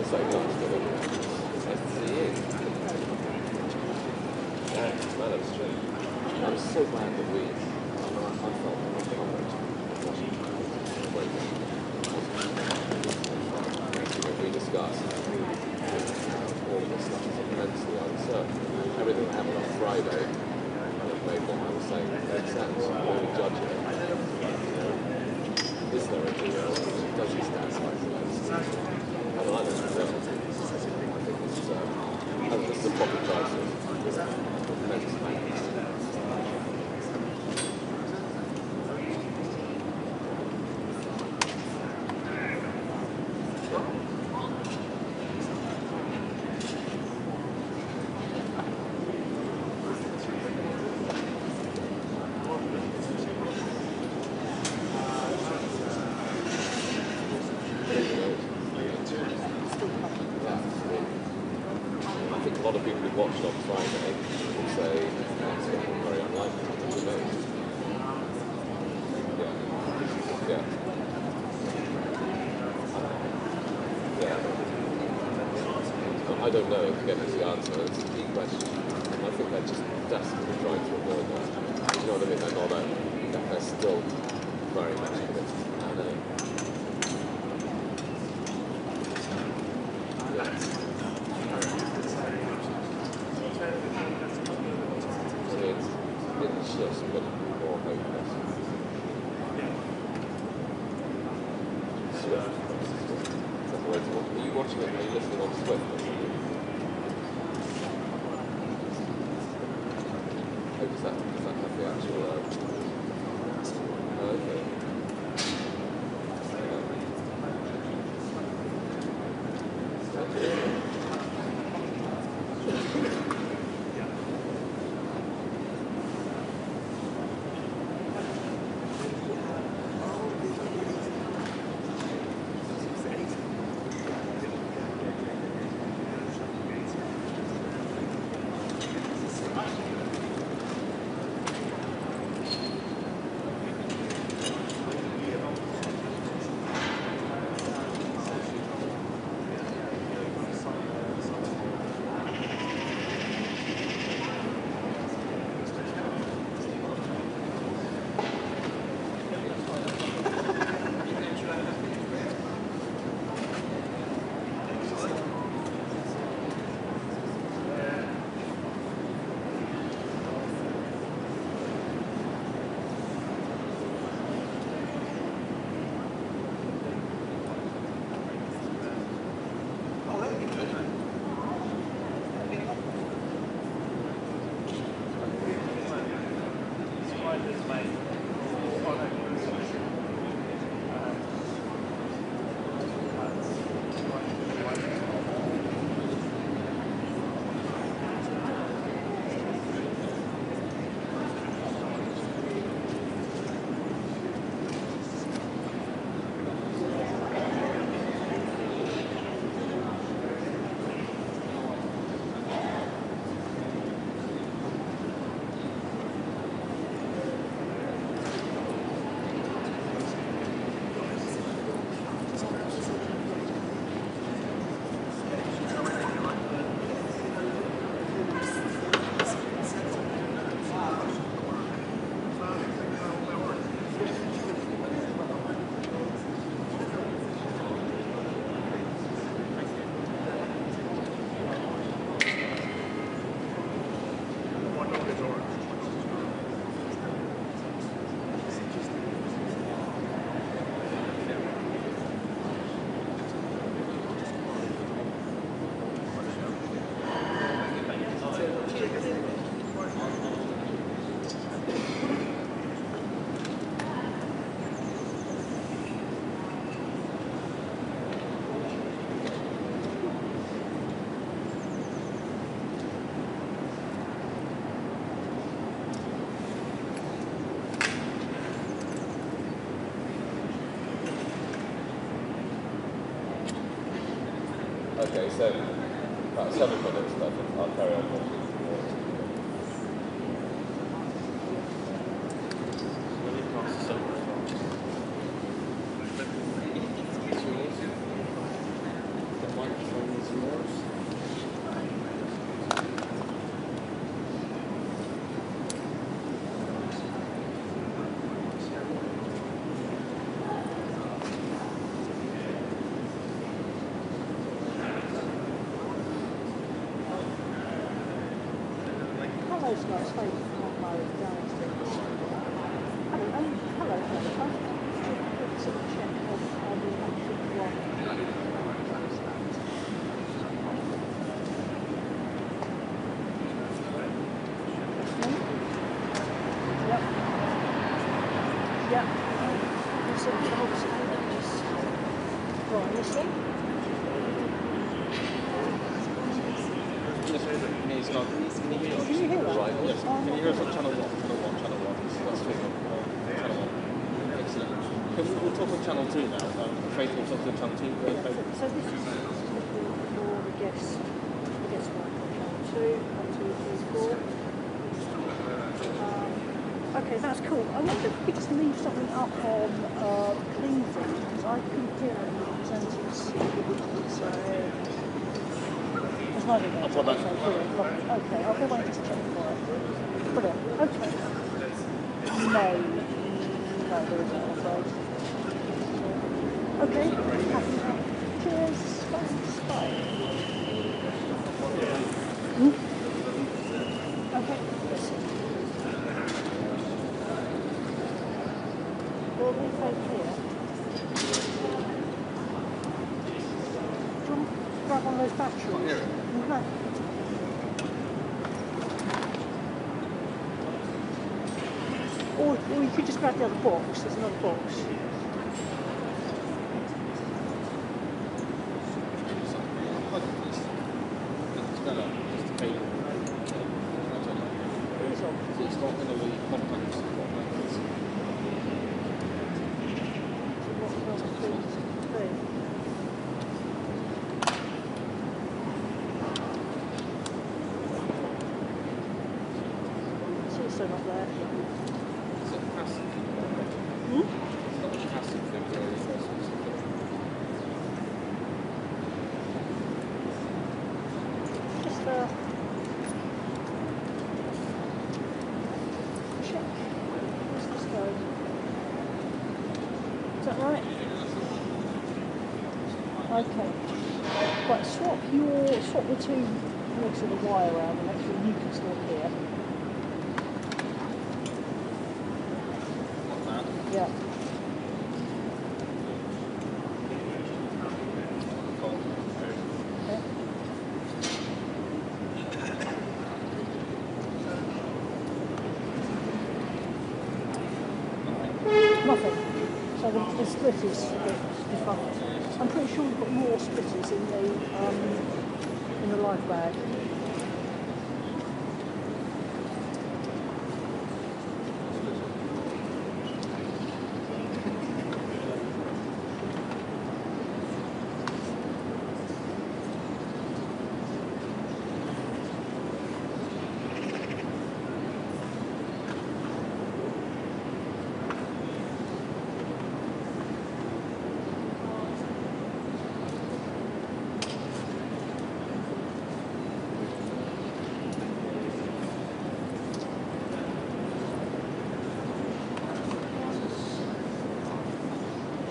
feel so much for them. Nice to see you. Yeah, no, that's true. I'm so glad that we, I felt uncovered watching we discussed all this stuff is immensely uncertain. Everything that happened on Friday kind of made what I was saying make sense. When we judge it, is there a deal? Does he stand like this? I don't like this result. I think this is a proper crisis. A lot of people who watched on Friday will say it's very unlikely. Who knows? Yeah. I don't know, again, is the answer. It's a key question. And I think they're just desperately trying to avoid that. You know what I mean? They're not they're still very much committed. It's just a bit more hopeless. Swift. Are you watching it? Are you listening on Swift? Oh, does that have the actual... okay. Okay, so about 7 minutes left. I'll carry on watching. The microphone. Postcards, Faith, Mark Murray, Downing Street. Hello, hello, Jennifer. Let's have a check of the action one. Yep. Yep. There's some trouble stages. Right, this one. Yes, it's not. Can you hear that? Right. Yes. Can you hear from channel 1? Channel 1. That's channel 1. Excellent. We'll talk on channel 2 now. Faith will talk on channel 2. So this is for the guest one. Channel 2, 1, 2, 3, 4. Okay, that's cool. I wonder if we could just leave something up on Cleveland, because I couldn't hear any of the presenters. So, there's no idea. I'll put that. Brilliant, lovely. Okay, I'll go away and just check for it. Brilliant. Okay. No, there isn't, I'm afraid. Okay, happy now. Cheers. Thanks. Bye. Okay. Will they take here? Do you want to grab one of those batteries? Here. Okay. Or you could just grab the other box. There's another box. It is on. It's not going to be complex. So what does it do? It's also not there. It's a passive. Hmm? It's not a passive thing. Just check. Where's this going? Is that right? Okay. Right, swap the two legs of the wire around and make sure you can still hear. Yeah. Okay. Nothing. So the split is defunct. I'm pretty sure we've got more splitters in the live bag.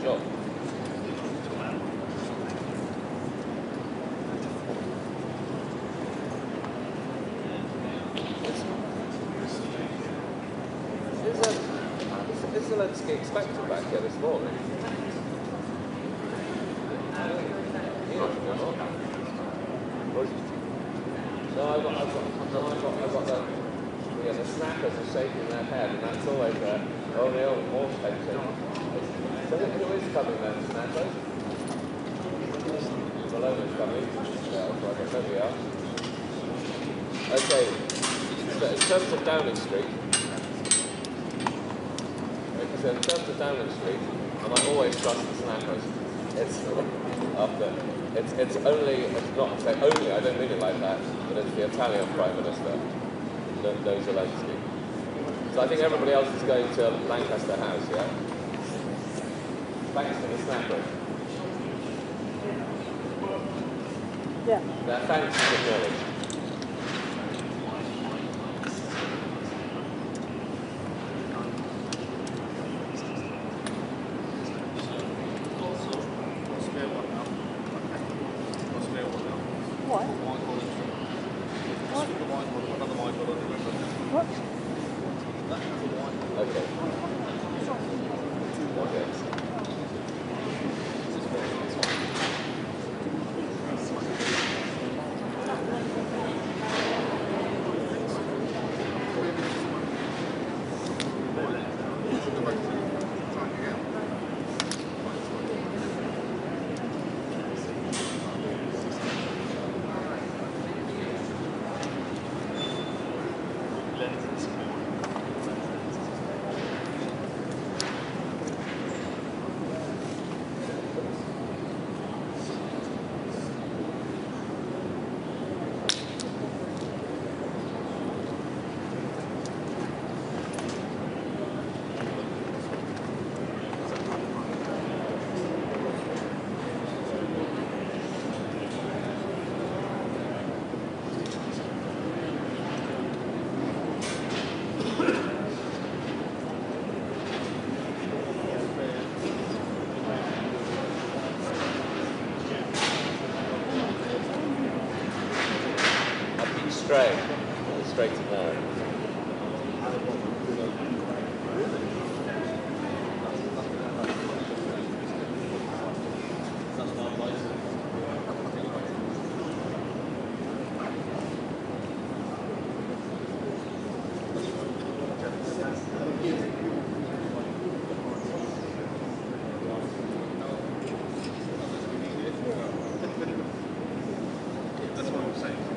Sure. Is Zelensky expected back here this morning? No, I've got the snappers are shaking their head, and that's always there. Oh, the old horse pension. So who is coming then, snappers? Malona's coming. Yeah, so I guess there we are. Okay, so in terms of Downing Street, so in terms of Downing Street, I might always trust the snappers. It's not to say only, I don't mean it like that, but it's the Italian Prime Minister, no Zelensky. So I think everybody else is going to Lancaster House, yeah? Thanks to the snappers. Yeah. Their thanks is acknowledged. Why? Another wine bottle. Straight to there. That's what I'm saying.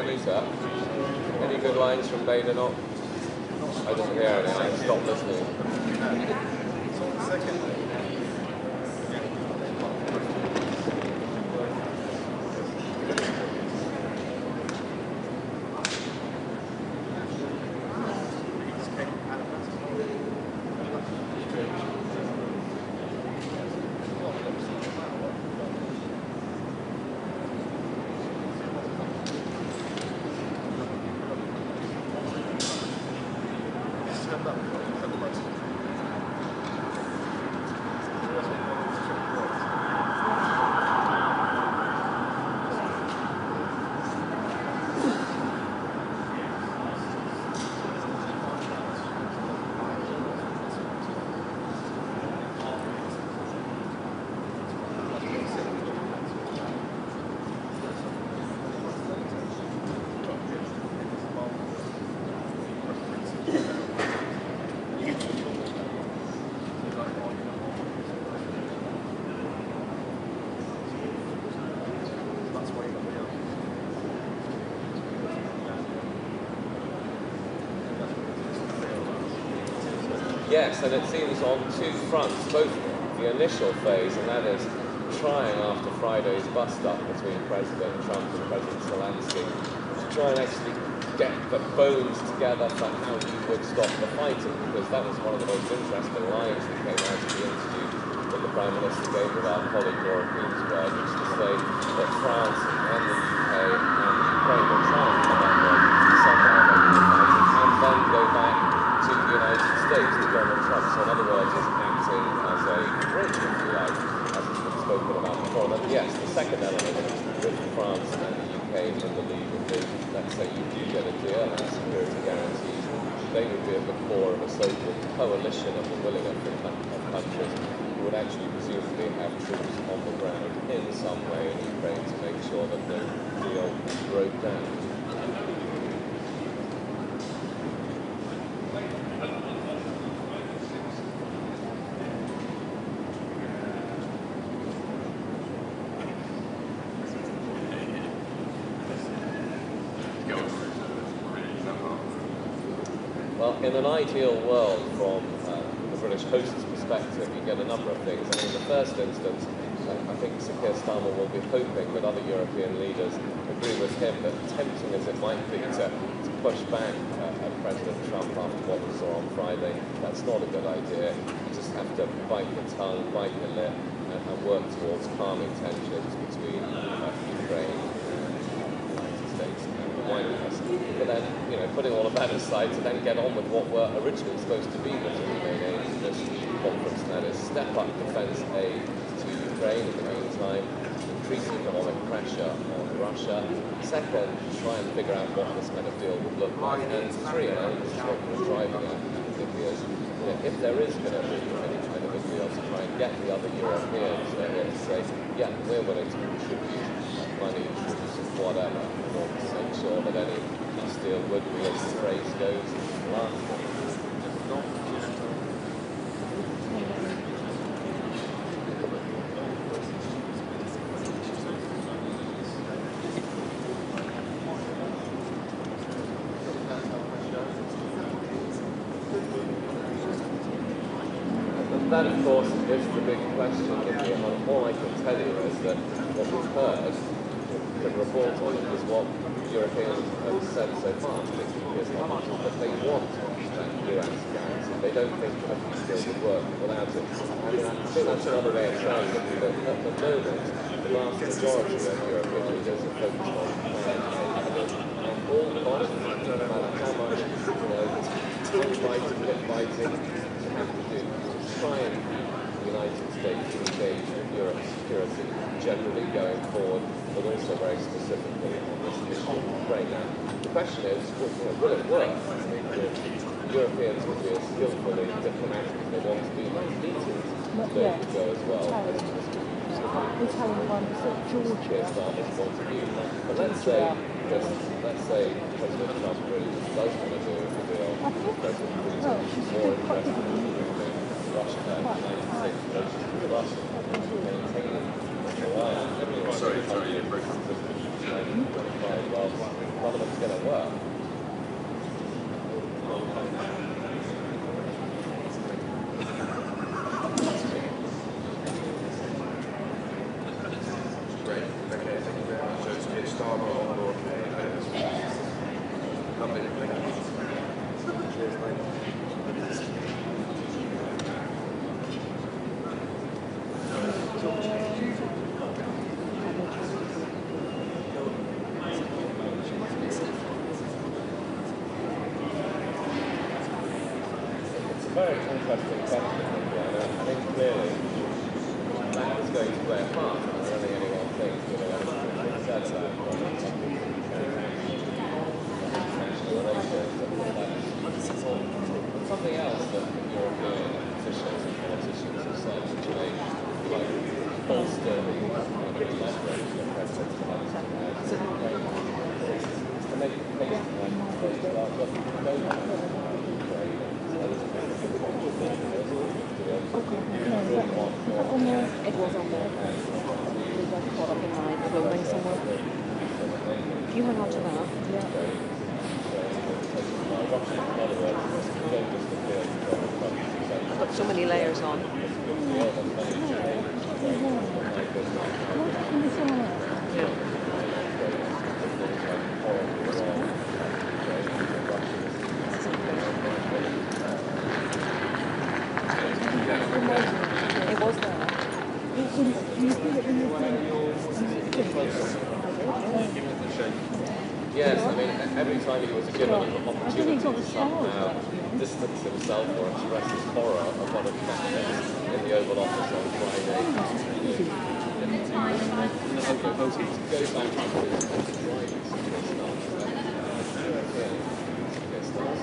Lisa, any good lines from Badenoch? I didn't hear any, I stopped listening. Yes, and it seems on two fronts, both the initial phase, and that is trying after Friday's bust-up between President Trump and President Zelensky to try and actually get the bones together for how he would stop the fighting, because that was one of the most interesting lines that came out of the interview that the Prime Minister gave with our colleague Laura Queensberg, which is to say that France and the UK and Ukraine will try and come up with somehow over the fighting and then go back to the United States, to Donald Trump. So in other words, is acting as a bridge, if you like, as has been spoken about before. But yes, the second element is with France and the UK in the lead would be, let's say you do get a deal and security guarantees, they would be at the core of a so-called coalition of the willing of countries who would actually presumably have troops on the ground in some way in Ukraine to make sure that the deal broke down. Well, in an ideal world, from the British host's perspective, you get a number of things. I mean, in the first instance, I think Sir Keir Starmer will be hoping that other European leaders agree with him that, tempting as it might be to push back at President Trump after what we saw on Friday, that's not a good idea. You just have to bite the tongue, bite the lip, and work towards calming tensions between Ukraine and the United States and the White House. But then, putting all of that aside, to then get on with what were originally supposed to be the two main aims of this conference, and that is step up defense aid to Ukraine in the meantime, increase economic pressure on Russia. Second, try and figure out what this kind of deal would look like. And three, and this is what we're driving at, particularly is, if there is going to be any kind of a deal, to try and get the other Europeans to say, yeah, we're willing to contribute money, troops, whatever, in order to make sure that any peace deal would be, as the phrase goes, lasting. That, of course, is the big question. All I can tell you is that what we've heard, the report on it, is what Europeans have said so far, particularly that they want that US guarantee. They don't think that a peace deal would work without it. I mean, I think that's another way of saying that at the moment, the vast majority of European leaders are focused on plan A, and all costs, no matter how much, tongue biting, lip biting, you have to do. Try and the United States to engage with Europe's security generally going forward, but also very specifically on this issue of Ukraine. Now, the question is, will it work? I mean, the Europeans would be as skillfully diplomatic as they want to be. Those meetings don't go as well as Italian ones at Georgia. Starmer's point of view. But let's say President Trump really does want to do a deal with President Putin, more interested in Russia and the United States relations with Russia, maintaining the alliance. Sorry, you broke up. Well, none of it's going to work. Great. Okay, thank you very much. So it's Keir Starmer on board. Lovely, thank you. Cheers, mate. Very interesting question. I think clearly that is going to play a part. I don't think anyone thinks anything said about international relations. Something else that European officials and politicians have said, which may bolster the leverage that President Trump has to make the case about what we don't have. It was on there. We got caught up in my clothing somewhere. If you hang on to that. Yeah. I've got so many layers on. It was there. Yes, I mean, every time he was given an opportunity to somehow distance himself or express his horror of what had happened in the Oval Office on Friday, he goes back to his driving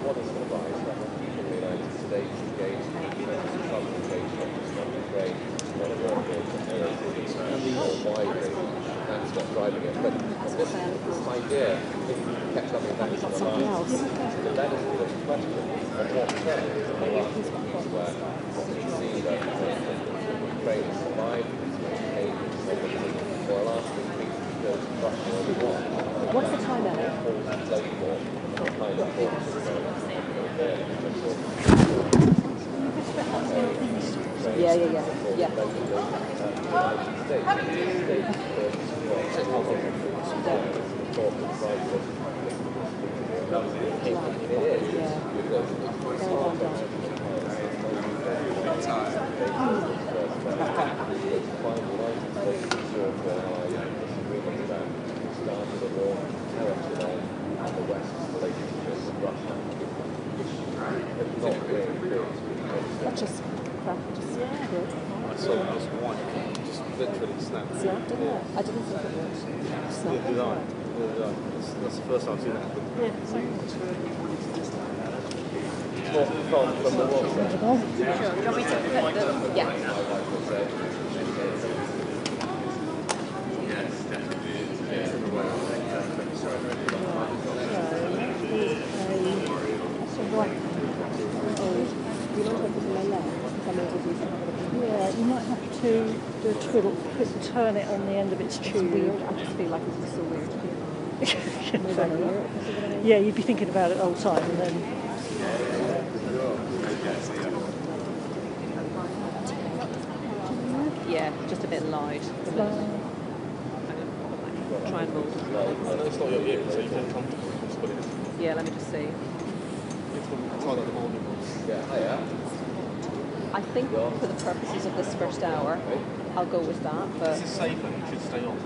what is the advice that people in the United States engage in confrontation, not Ukraine, not European communities, or widely. That's what's driving it. But this idea, if you kept coming back to the last, the led us to this question of what terms in the last weeks where we see that Ukraine survived its maintained sovereignty, or last week goes to Russia or war. What's the time, Ellie? Kind of Yeah. Just crap, just good. I saw this one just literally snapped. Yeah, didn't it? I didn't think it would. Neither did I. That's the first time I've seen that happen. From the water. Sure. Do you want me to put the... Yeah. Yeah, you might have to do a twiddle, turn it on the end of its tube. Weird. I just feel like it's so weird to be Yeah, you'd be thinking about it the whole time and then... Yeah, just a bit loud. Try and move. I know it's not your ear, so you feel comfortable. Just put it in. Yeah, let me just see. It's try that the morning. Yeah. I think for the purposes of this first hour, I'll go with that. But This is safer. It should stay on.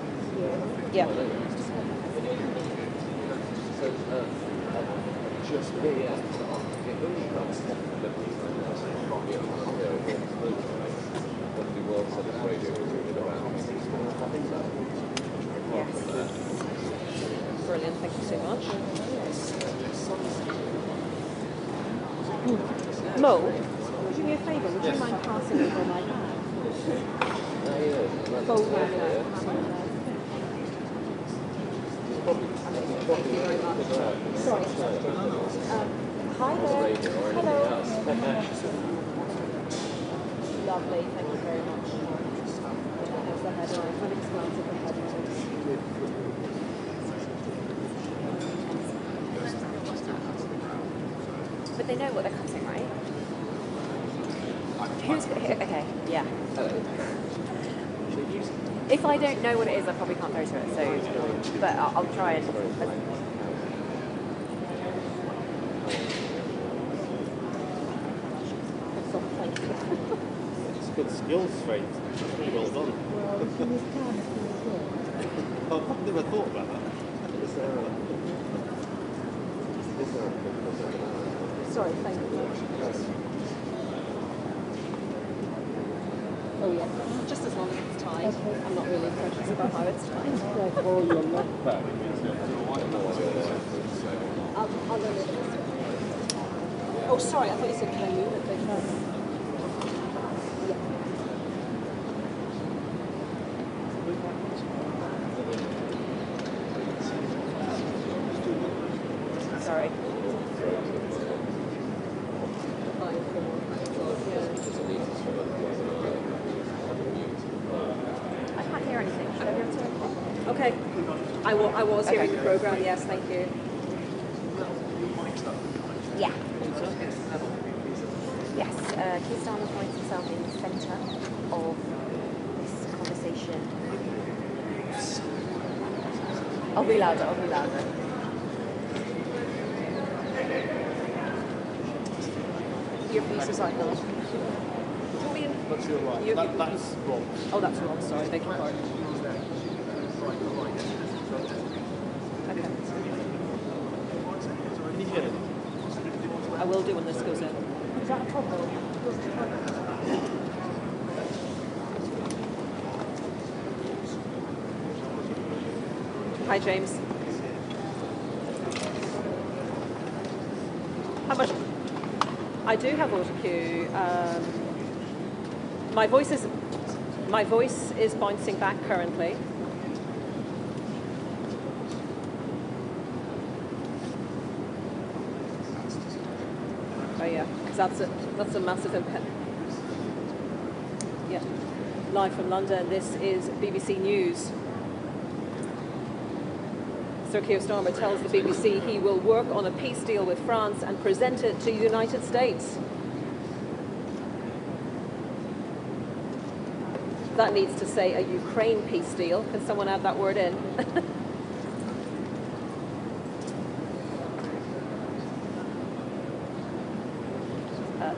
yeah. Brilliant. Thank you so much. Mo, would you do me a favour? Would you mind passing over my bag? No, he is. That's Bold yeah. man. He's probably Very much. figure out. Sorry. Hi On the there. radio or anything Hello. else. Lovely, thank you very much. There's the headline. What expanse of the headlines? But they know what they're cutting, right? Who's okay? Yeah. If I don't know what it is, I probably can't go to it. So, but I'll try and. It's good skills, Faith. Really well done. I've never thought about that. Sorry, thank you. Oh yeah, just as long as it's tied. Okay. I'm not really precious about how it's tied. Oh, your left back. I'll go with this. Oh, sorry, I thought you said can I move it? But sorry. I can't hear anything. Should I be able to? Okay. I was hearing the program. Yes, thank you. Yeah. Yes. Keir Starmer finds himself in the centre of this conversation. I'll be louder. I'll be louder. Your piece is like that. That's your right. That's wrong. Oh, that's wrong. Sorry, beg your pardon. Okay. Can you hear it? I will do when this goes in. Is that a problem? Hi, James. How much? I do have auto cue. My voice is bouncing back currently. Oh yeah, because that's a massive impact. Yeah, live from London. This is BBC News. Sir Keir Starmer tells the BBC he will work on a peace deal with France and present it to the United States. That needs to say a Ukraine peace deal. Can someone add that word in?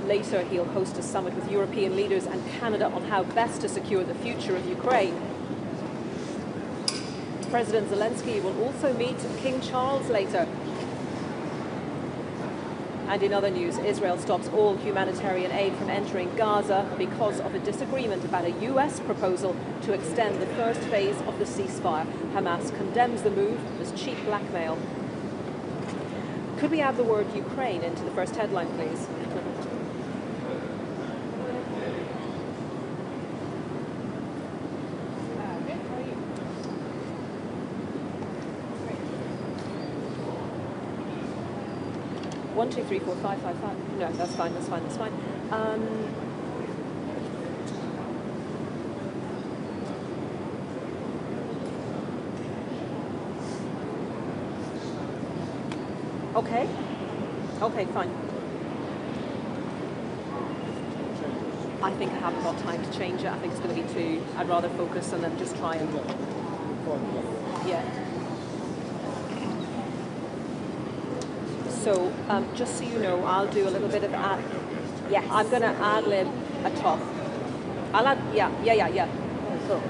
Later, he'll host a summit with European leaders and Canada on how best to secure the future of Ukraine. President Zelensky will also meet King Charles later. And in other news, Israel stops all humanitarian aid from entering Gaza because of a disagreement about a US proposal to extend the first phase of the ceasefire. Hamas condemns the move as cheap blackmail. Could we add the word Ukraine into the first headline, please? One, two, three, four, five, five, five. No, that's fine. That's fine. That's fine. Okay. Okay, fine. I think I haven't got time to change it. I think it's going to be too. I'd rather focus and then just try and. Yeah. So, just so you know, I'll do a little bit of Yes. I'm going to ad-lib a top. I'll add, yeah. Cool.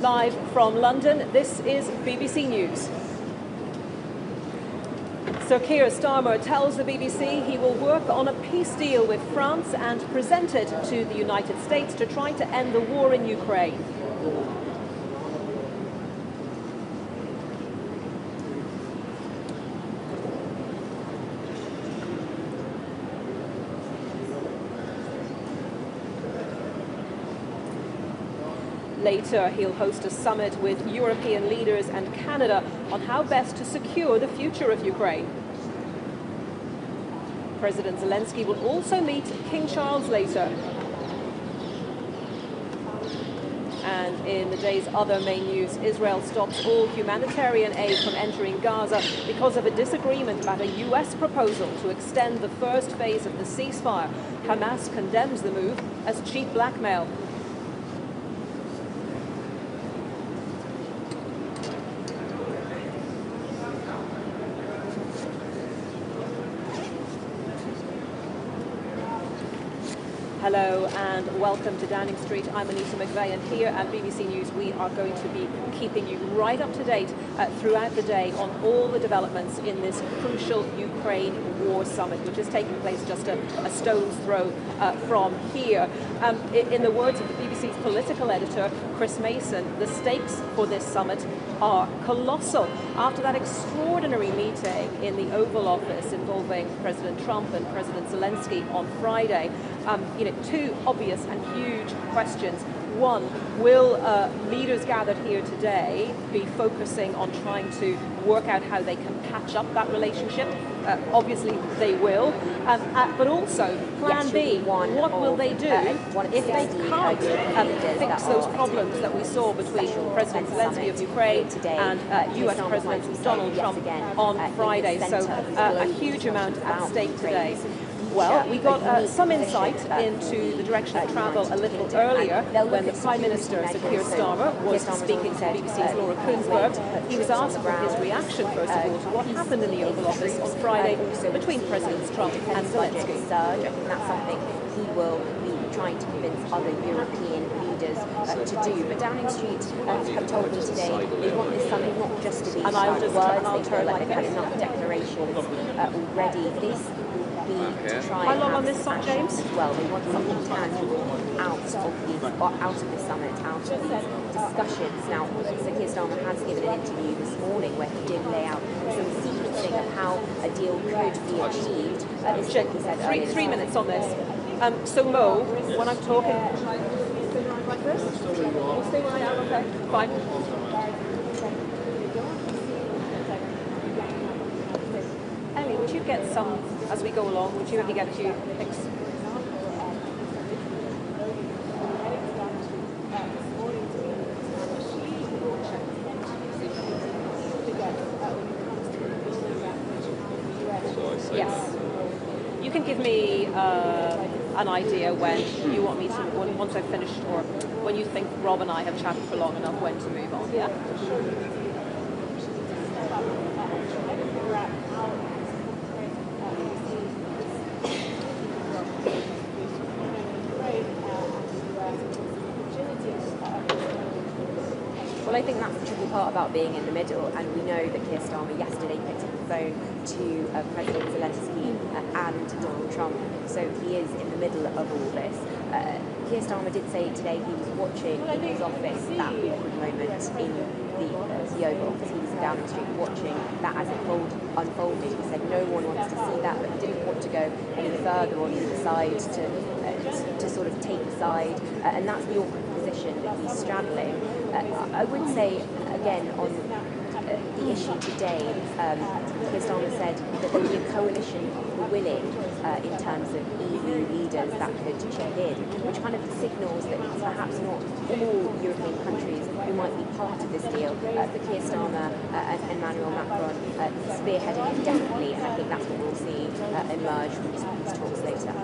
Live from London, this is BBC News. Sir Keir Starmer tells the BBC he will work on a peace deal with France and present it to the United States to try to end the war in Ukraine. Later, he'll host a summit with European leaders and Canada on how best to secure the future of Ukraine. President Zelensky will also meet King Charles later. And in the day's other main news, Israel stops all humanitarian aid from entering Gaza because of a disagreement about a US proposal to extend the first phase of the ceasefire. Hamas condemns the move as cheap blackmail. Hello and welcome to Downing Street. I'm Anita McVeigh, and here at BBC News we are going to be keeping you right up to date throughout the day on all the developments in this crucial Ukraine war summit, which is taking place just a stone's throw from here. In the words of the BBC's political editor, Chris Mason, the stakes for this summit are colossal. After that extraordinary meeting in the Oval Office involving President Trump and President Zelensky on Friday, two obvious and huge questions. One, will leaders gathered here today be focusing on trying to work out how they can patch up that relationship? Obviously they will, but also plan B, what will they do if they can't fix those problems that we saw between President Zelensky of Ukraine and US President Donald Trump on Friday? So a huge amount at stake today. Well, we got some insight into the direction of travel a little earlier when the Prime Minister, Sir Keir Starmer, was speaking to BBC's Laura Kuenssberg. He was asked for his reaction, first of all, to what happened in the Oval Office on Friday between Presidents Trump and Zelensky. I think that's something he will be trying to convince other European leaders to do. But Downing Street have told me today they want this summit not just to be words, they feel like they've had enough declarations already. This to try How long and on this song, James? as well. They want something tangible out of the summit, out of these discussions. Now, Sir Keir Starmer has given an interview this morning where he did lay out some sequencing of how a deal could be achieved. He said Three minutes on this. So Mo, when I'm talking, like this? Stay where I am, okay? Fine. Ellie, would you get some, as we go along, would you get a few pics? Yes. You can give me an idea when you want me to, once I've finished, or when you think Rob and I have chatted for long enough, when to move on, yeah? Well, I think that's the tricky part about being in the middle, and we know that Keir Starmer yesterday picked up the phone to President Zelensky and Donald Trump, so he is in the middle of all this. Keir Starmer did say today he was watching in his office that awkward moment in the Oval Office. He was in Downing Street watching that as it unfolded. He said no one wants to see that, but he didn't want to go any further on either side to sort of take a side, and that's the awkward position that he's straddling. I would say, again, on the issue today, Keir Starmer said that there would be a coalition willing in terms of EU leaders that could chip in, which kind of signals that it's perhaps not all European countries who might be part of this deal, but Keir Starmer and Emmanuel Macron spearheading it definitely, and I think that's what we'll see emerge from these talks later.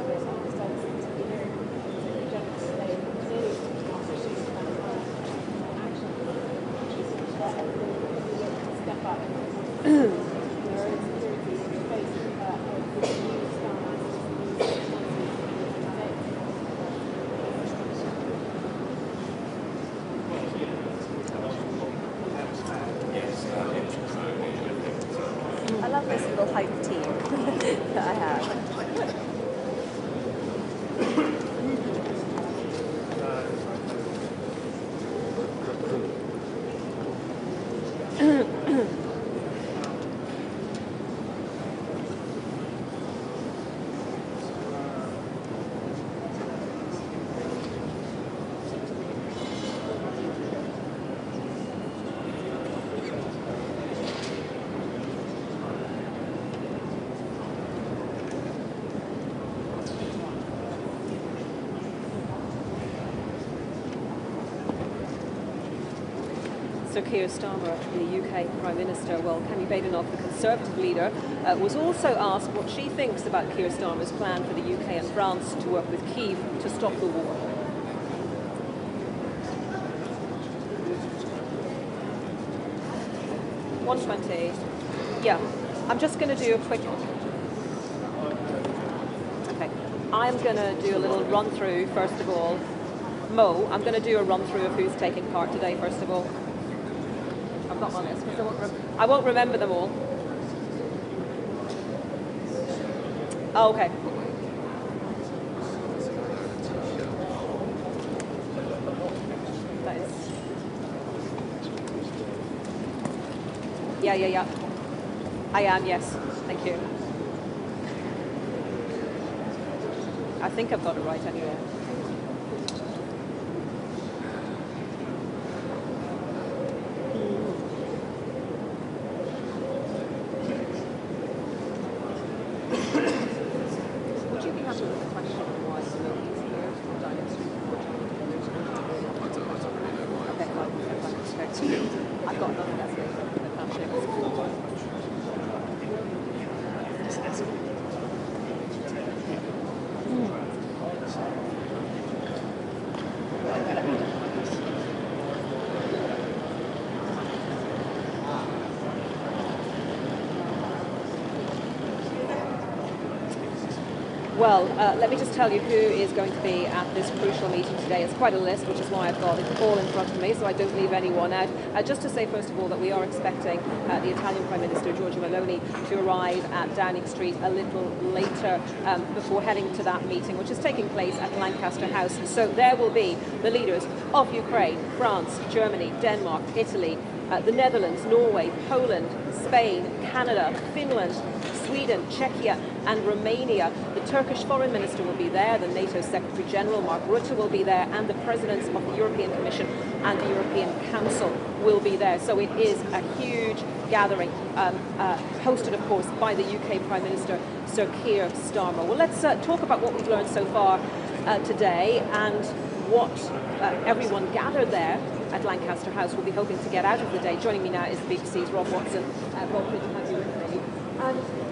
Sir Keir Starmer, the UK Prime Minister. Well, Kemi Badenoch, the Conservative leader, was also asked what she thinks about Keir Starmer's plan for the UK and France to work with Kyiv to stop the war. $120. Yeah, I'm just going to do a quick... Okay, I'm going to do a little run-through, first of all. Mo, I'm going to do a run-through of who's taking part today, first of all. I've got my list, because I won't remember them all. Oh, okay. That is... Yeah. I am, yes. Thank you. I think I've got it right anyway. Would you be happy with the question of why Slovakia's here from Downing Street? I don't really know why. Okay, fine. I've got another guess later. Well, let me just tell you who is going to be at this crucial meeting today. It's quite a list, which is why I've got it all in front of me, so I don't leave anyone out. Just to say, first of all, that we are expecting the Italian Prime Minister, Giorgia Meloni, to arrive at Downing Street a little later before heading to that meeting, which is taking place at Lancaster House. So there will be the leaders of Ukraine, France, Germany, Denmark, Italy, the Netherlands, Norway, Poland, Spain, Canada, Finland, Sweden, Czechia and Romania. The Turkish Foreign Minister will be there, the NATO Secretary General Mark Rutte will be there, and the Presidents of the European Commission and the European Council will be there. So it is a huge gathering, hosted of course by the UK Prime Minister Sir Keir Starmer. Well, let's talk about what we've learned so far today and what everyone gathered there at Lancaster House will be hoping to get out of the day. Joining me now is the BBC's Rob Watson. Rob, good to have you with me.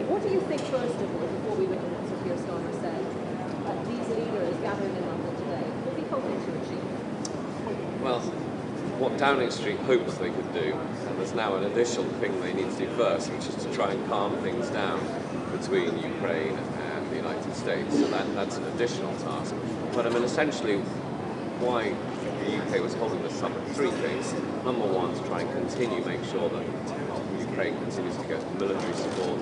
What do you think, first of all, before we went into what Sir Keir Starmer said, these leaders gathering in London today will be hoping to achieve? Well, what Downing Street hopes they could do, and there's now an additional thing they need to do first, which is to try and calm things down between Ukraine and the United States. So that's an additional task. But I mean, essentially, why the UK was holding this summit, three things. Number one, to try and make sure that Ukraine continues to get military support,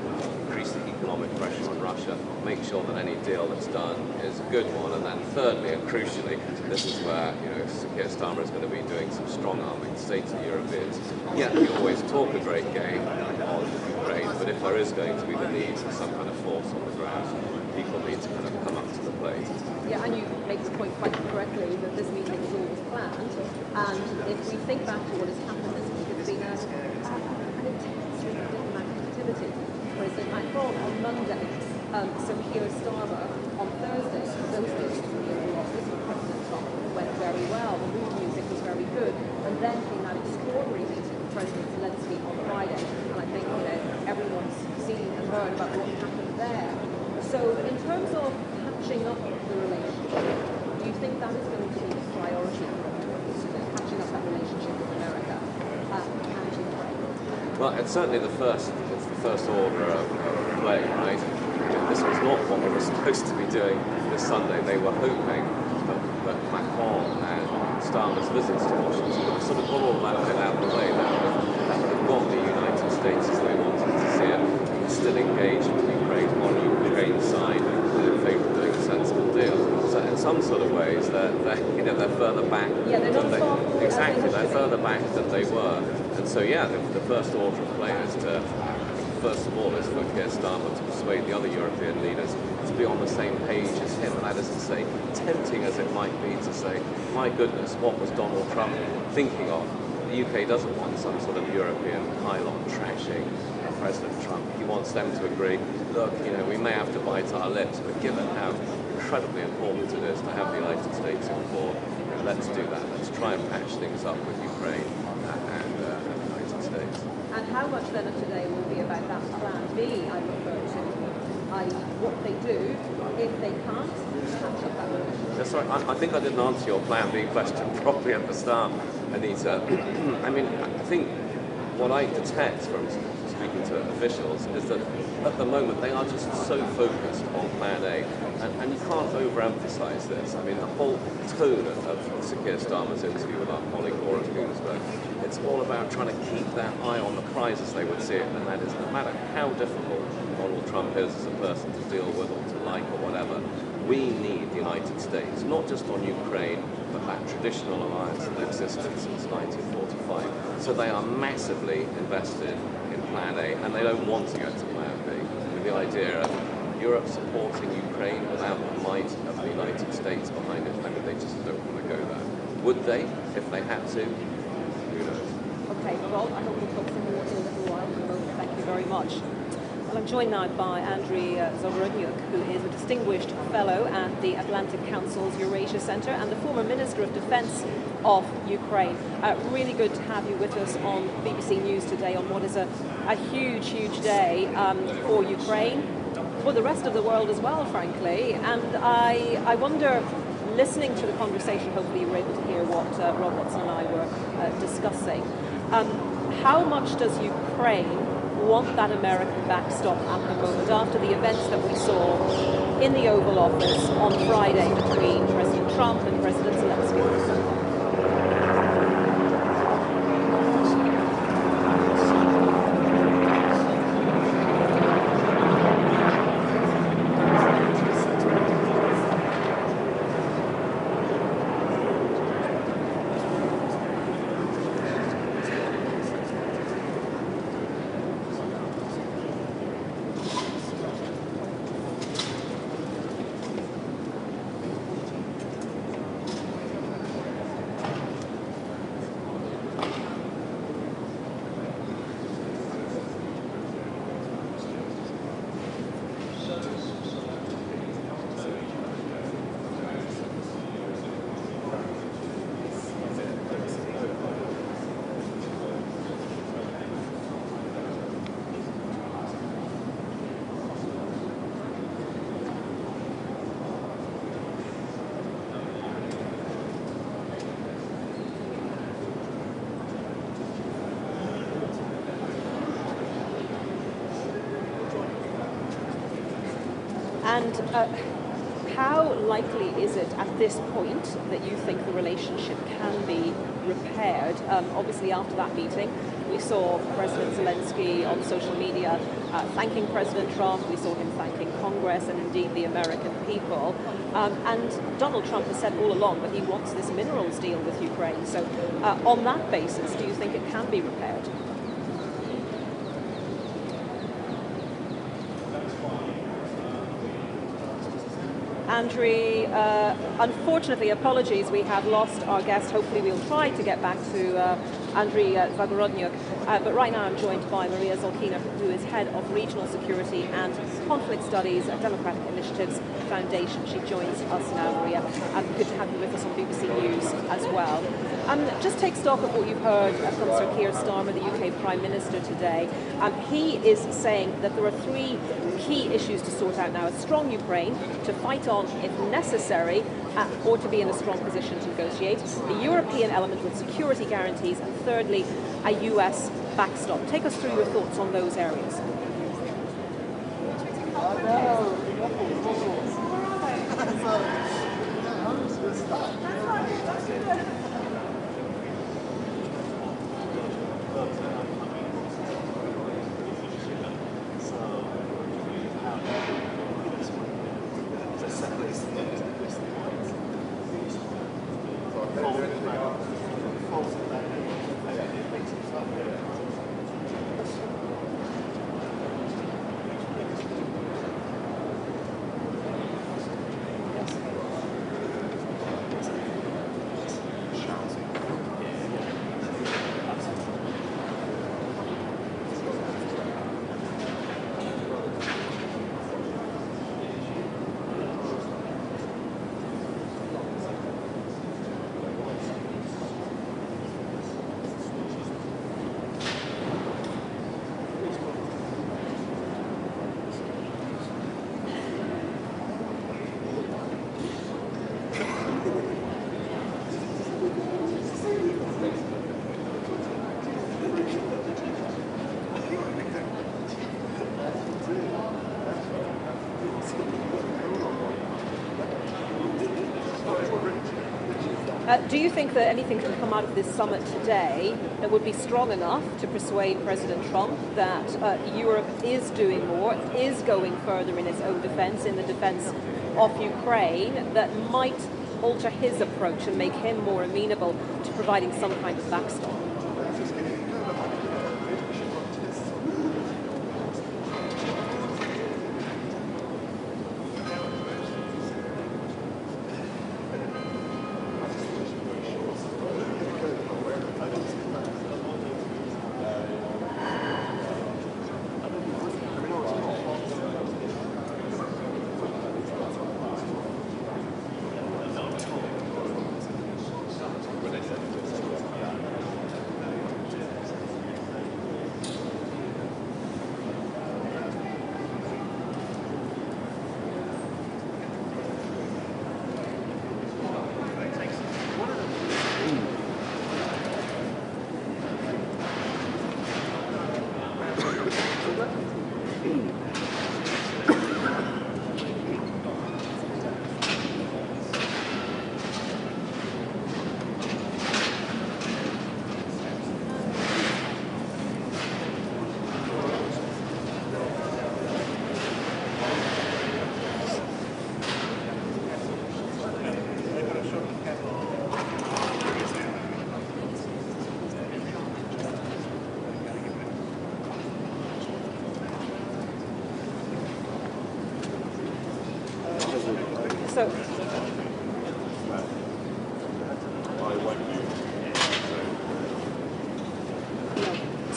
increase the economic pressure on Russia, make sure that any deal that's done is a good one, and then thirdly and crucially, this is where Sir Keir Starmer is going to be doing some strong arming states and Europeans. Yeah, we always talk a great game on Ukraine, but if there is going to be the need for some kind of force on the ground, people need to kind of come up to the plate. Yeah, and you make the point quite correctly that this meeting was always planned, and if we think back to what has happened this week, it's been an intense week of diplomatic activity. President Macron on Monday, Sir Keir Starmer on Thursday. Those days to the Oval Office with President Trump went very well. The mood music was very good, and then came that extraordinary meeting with President Zelensky on Friday. And I think everyone's seen and heard about what happened there. So in terms of patching up the relationship, do you think that is going to be a priority for them, patching up that relationship with America and Ukraine? Well, it's certainly the first order of play, right? This was not what they were supposed to be doing this Sunday. They were hoping that Macron and Starmer's visits to Washington would have sort of got all that bit out of the way. That would have got the United States as they wanted to see it, still engaged with Ukraine on Ukraine's side in favour of doing a sensible deal. So in some sort of ways, they're further back. Yeah, they're not soft. Exactly, they're further back than they were. And so, yeah, the first order of play is to, first of all, is for Keir Starmer to persuade the other European leaders to be on the same page as him. And that is to say, tempting as it might be to say, my goodness, what was Donald Trump thinking of? The UK doesn't want some sort of European pylon trashing President Trump. He wants them to agree, look, we may have to bite our lips, but given how incredibly important it is to have the United States on board, let's do that. Let's try and patch things up with Ukraine and the United States. And how much then of today will be about that plan B I referred to, i.e. what they do if they can't patch up that relationship? That's right. I think I didn't answer your plan B question properly at the start, Anita. I mean, I think what I detect from speaking to officials is that at the moment they are just so focused on plan A, and you can't overemphasize this. I mean, the whole tone of Sir Keir Starmer's interview with our colleague Laura Koonsberg, it's all about trying to keep that eye on the prize, as they would see it, and that is no matter how difficult Donald Trump is as a person to deal with or to like or whatever, we need the United States, not just on Ukraine, but that traditional alliance that existed since 1945. So they are massively invested in Plan A, and they don't want to go to Plan B, with the idea of Europe supporting Ukraine without the might of the United States behind it. I mean, they just don't want to go there. Would they, if they had to? Who knows? Okay, Rob, I hope we'll talk some more in a little while. Thank you very much. Well, I'm joined now by Andriy Zagorodnyuk, who is a distinguished fellow at the Atlantic Council's Eurasia Center and the former Minister of Defense of Ukraine. Really good to have you with us on BBC News today on what is a huge, huge day for Ukraine, for the rest of the world as well, frankly. And I wonder, listening to the conversation, hopefully you were able to hear what Rob Watson and I were discussing, how much does Ukraine want that American backstop at the moment after the events that we saw in the Oval Office on Friday between President Trump and President Zelensky? And how likely is it at this point that you think the relationship can be repaired? Obviously, after that meeting, we saw President Zelensky on social media thanking President Trump. We saw him thanking Congress and indeed the American people. And Donald Trump has said all along that he wants this minerals deal with Ukraine. So on that basis, do you think it can be repaired? Andriy, unfortunately, apologies, we have lost our guest. Hopefully we'll try to get back to Andriy Zagorodnyuk. But right now I'm joined by Maria Zolkina, who is Head of Regional Security and Conflict Studies at Democratic Initiatives Foundation. She joins us now, Maria. Good to have you with us on BBC News as well. Just take stock of what you've heard from Sir Keir Starmer, the UK Prime Minister, today. He is saying that there are three key issues to sort out now: a strong Ukraine, to fight on if necessary, or to be in a strong position to negotiate, a European element with security guarantees, and thirdly, a US backstop. Take us through your thoughts on those areas. Do you think that anything can come out of this summit today that would be strong enough to persuade President Trump that Europe is doing more, is going further in its own defence, in the defence of Ukraine, that might alter his approach and make him more amenable to providing some kind of backstop?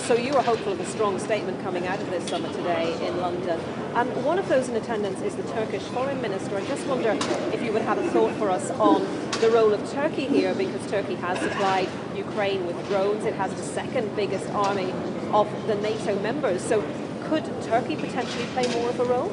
So you are hopeful of a strong statement coming out of this summit today in London. One of those in attendance is the Turkish Foreign Minister. I just wonder if you would have a thought for us on the role of Turkey here, because Turkey has supplied Ukraine with drones. It has the second biggest army of the NATO members. So could Turkey potentially play more of a role?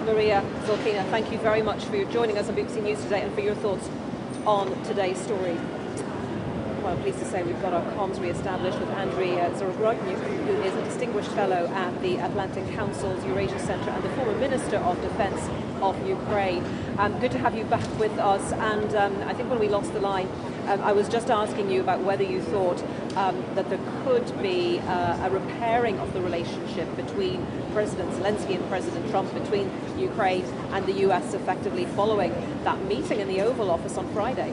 Maria Zolkina, thank you very much for joining us on BBC News today and for your thoughts on today's story. Well, I'm pleased to say we've got our comms re-established with Andriy Zhorobrodiuk, who is a distinguished fellow at the Atlantic Council's Eurasia Centre and the former Minister of Defence of Ukraine. Good to have you back with us, and I think when we lost the line I was just asking you about whether you thought that there could be a repairing of the relationship between President Zelensky and President Trump, between Ukraine and the US, effectively following that meeting in the Oval Office on Friday.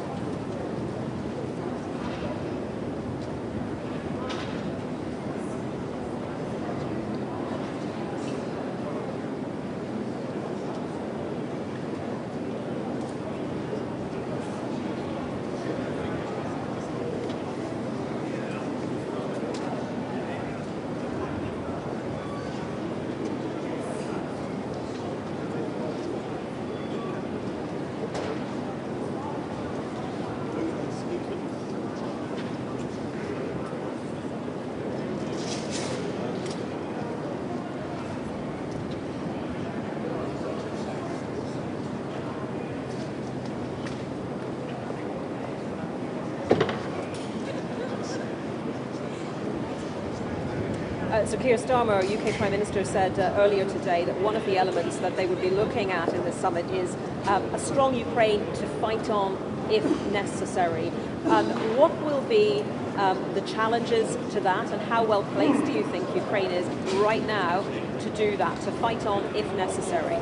So Keir Starmer, UK Prime Minister, said earlier today that one of the elements that they would be looking at in this summit is a strong Ukraine to fight on if necessary. What will be the challenges to that, and how well placed do you think Ukraine is right now to do that, to fight on if necessary?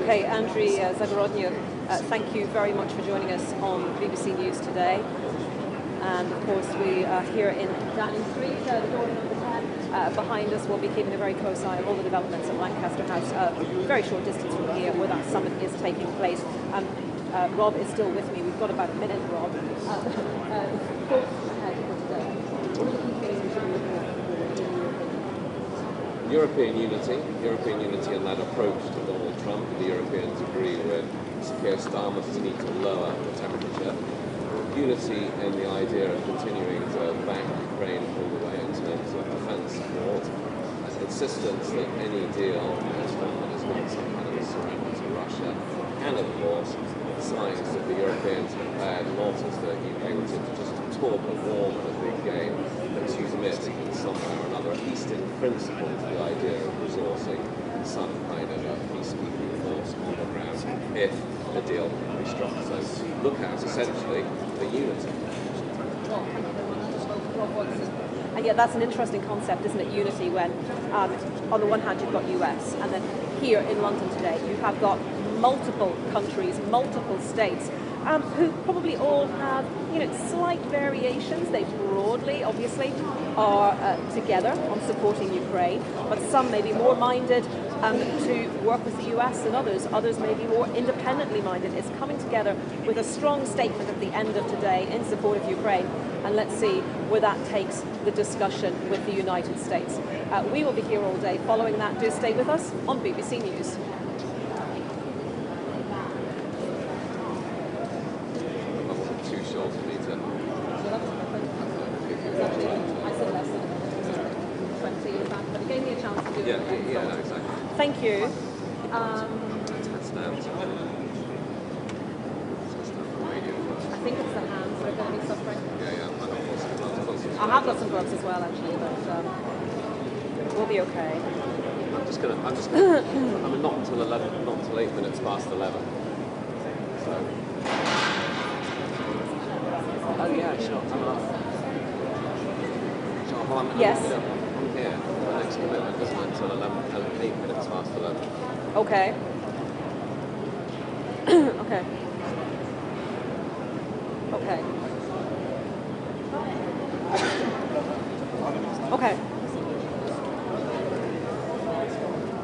Okay, Andriy Zagorodny, thank you very much for joining us on BBC News today. And of course, we are here in Downing Street, the door number 10. Behind us, we'll be keeping a very close eye on all the developments at Lancaster House, a very short distance from here, where that summit is taking place. Rob is still with me. We've got about a minute, Rob. European unity and that approach to Donald Trump. The Europeans agree with Keir Starmer that we need to lower the temperature. Unity in the idea of continuing to back Ukraine all the way in terms of defence support. Insistence that any deal is not some kind of a surrender to Russia. And of course, signs that the Europeans have prepared not as the UK wanted to just talk a warm and a big game, but to commit in some way or another, at least in principle, to the idea of resourcing some kind of a peacekeeping force on the ground if a deal can be struck. So look out essentially for unity. And yet that's an interesting concept, isn't it, unity, when on the one hand you've got US, and then here in London today you have got multiple countries, multiple states, who probably all have, slight variations. They broadly, obviously, are together on supporting Ukraine, but some may be more minded to work with the US and others may be more independently minded, is coming together with a strong statement at the end of today in support of Ukraine. And let's see where that takes the discussion with the United States. We will be here all day following that. Do stay with us on BBC News. Too short for me to... I said less than 20 in fact, but it gave me a chance to do it. Yeah, no, exactly. Thank you. Test down. I think it's the hands that are going to be suffering. Yeah, I got some gloves. I have got some gloves as well, actually, but we'll be okay. I'm not until 11, not until 8 minutes past 11. So. Oh yeah, sure. Yes. I'm here. The next commitment isn't until 8 minutes past 11. Okay. Okay. Okay. Okay.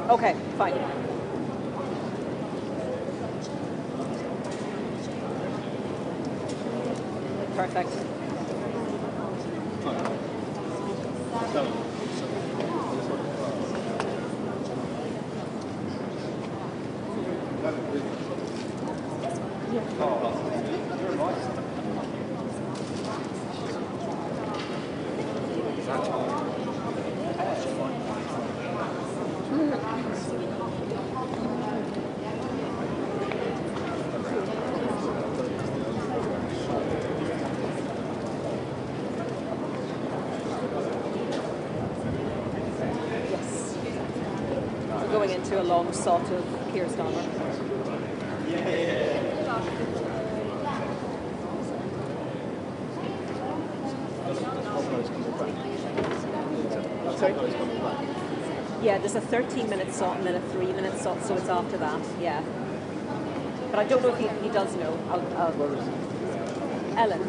Okay, fine. Perfect. Going into a long shot of Keir Starmer. Sorry? Yeah, there's a 13-minute shot and then a 3-minute shot, so it's after that, yeah. But I don't know if he does know. Ellen.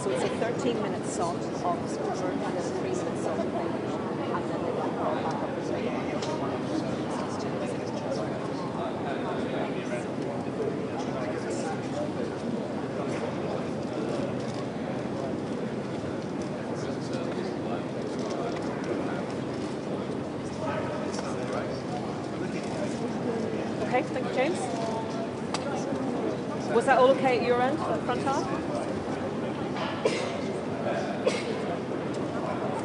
So it's a 13-minute shot of Starmer and then a 3-minute shot of Ellen. And then they will call back up the same. Okay, thank you, James. Was that all okay at your end, that front half?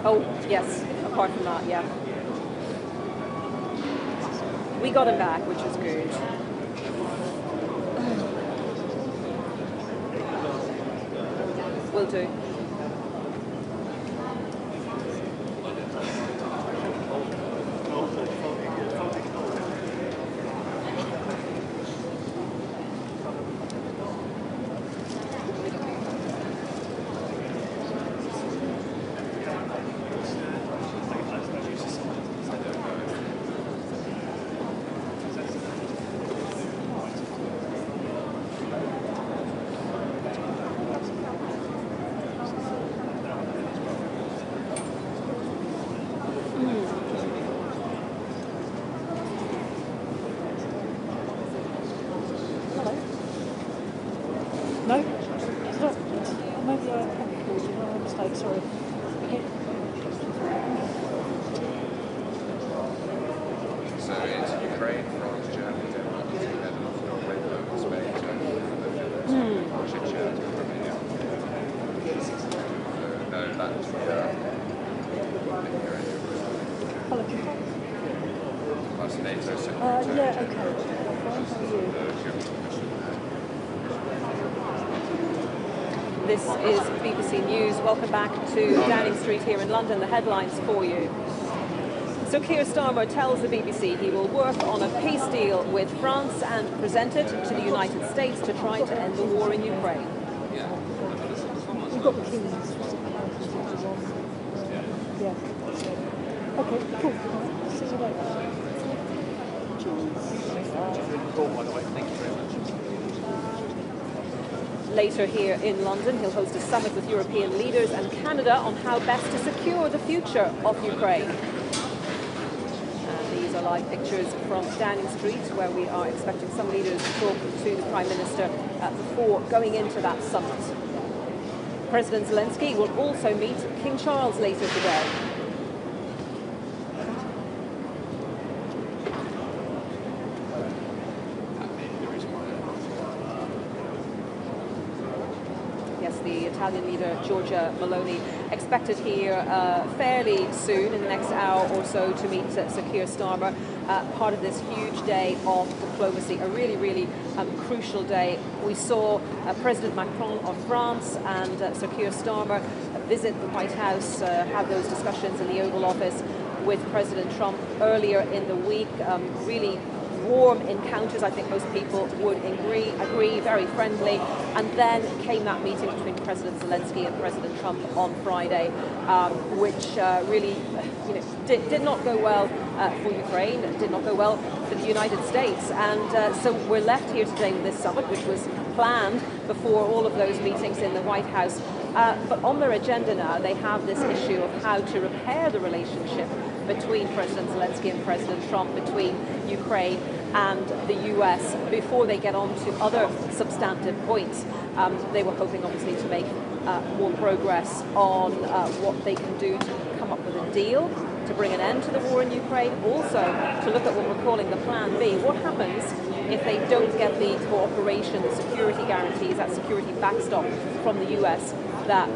Oh, yes, apart from that, yeah. We got him back, which was good. Will do. No? It's not. Maybe I probably called you. My mistake, sorry. Okay. So it's Ukraine, France, Germany, Denmark, Netherlands, Norway, Poland, Spain, Turkey, Czechia, Romania. No, that's that's NATO secretary. Yeah, okay. Fine, how are you? This is BBC News. Welcome back to Downing Street here in London. The headlines for you. So Keir Starmer tells the BBC he will work on a peace deal with France and present it to the United States to try to end the war in Ukraine. We've got the keys. Yeah. Okay, cool. See you later. Later here in London, he'll host a summit with European leaders and Canada on how best to secure the future of Ukraine. And these are live pictures from Downing Street, where we are expecting some leaders to talk to the Prime Minister before going into that summit. President Zelensky will also meet King Charles later today. The Italian leader Giorgia Meloni expected here fairly soon, in the next hour or so, to meet Sir Keir Starmer, part of this huge day of diplomacy, a really crucial day. We saw President Macron of France and Sir Keir Starmer visit the White House, have those discussions in the Oval Office with President Trump earlier in the week. Really warm encounters, I think most people would agree, very friendly. And then came that meeting between President Zelensky and President Trump on Friday, which really did not go well for Ukraine, did not go well for the United States. And so we're left here today with this summit, which was planned before all of those meetings in the White House. But on their agenda now, they have this issue of how to repair the relationship between President Zelensky and President Trump, between Ukraine and the US, before they get on to other substantive points. They were hoping, obviously, to make more progress on what they can do to come up with a deal to bring an end to the war in Ukraine, also to look at what we're calling the Plan B. What happens if they don't get the cooperation, the security guarantees, that security backstop from the US that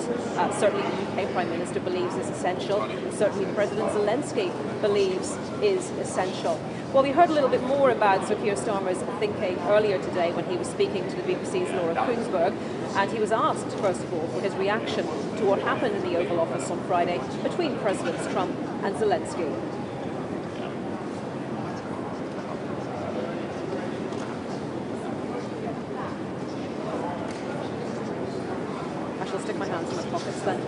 certainly the UK Prime Minister believes is essential, and certainly President Zelensky believes is essential. Well, we heard a little bit more about Sir Keir Starmer's thinking earlier today when he was speaking to the BBC's Laura Kuenssberg, and he was asked, first of all, for his reaction to what happened in the Oval Office on Friday between Presidents Trump and Zelensky. I shall stick my hands in my pockets then.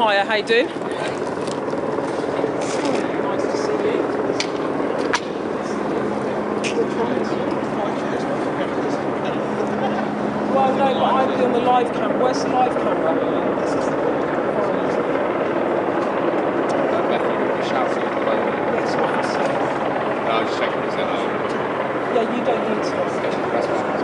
Hiya, how you doing? Nice to see you. Well, no, but I'll be on the live camera. Where's the live camera? Becky, you're shouting at the moment. Yes, what I say. No, I was just checking his name. Yeah, you don't need to. That's fine.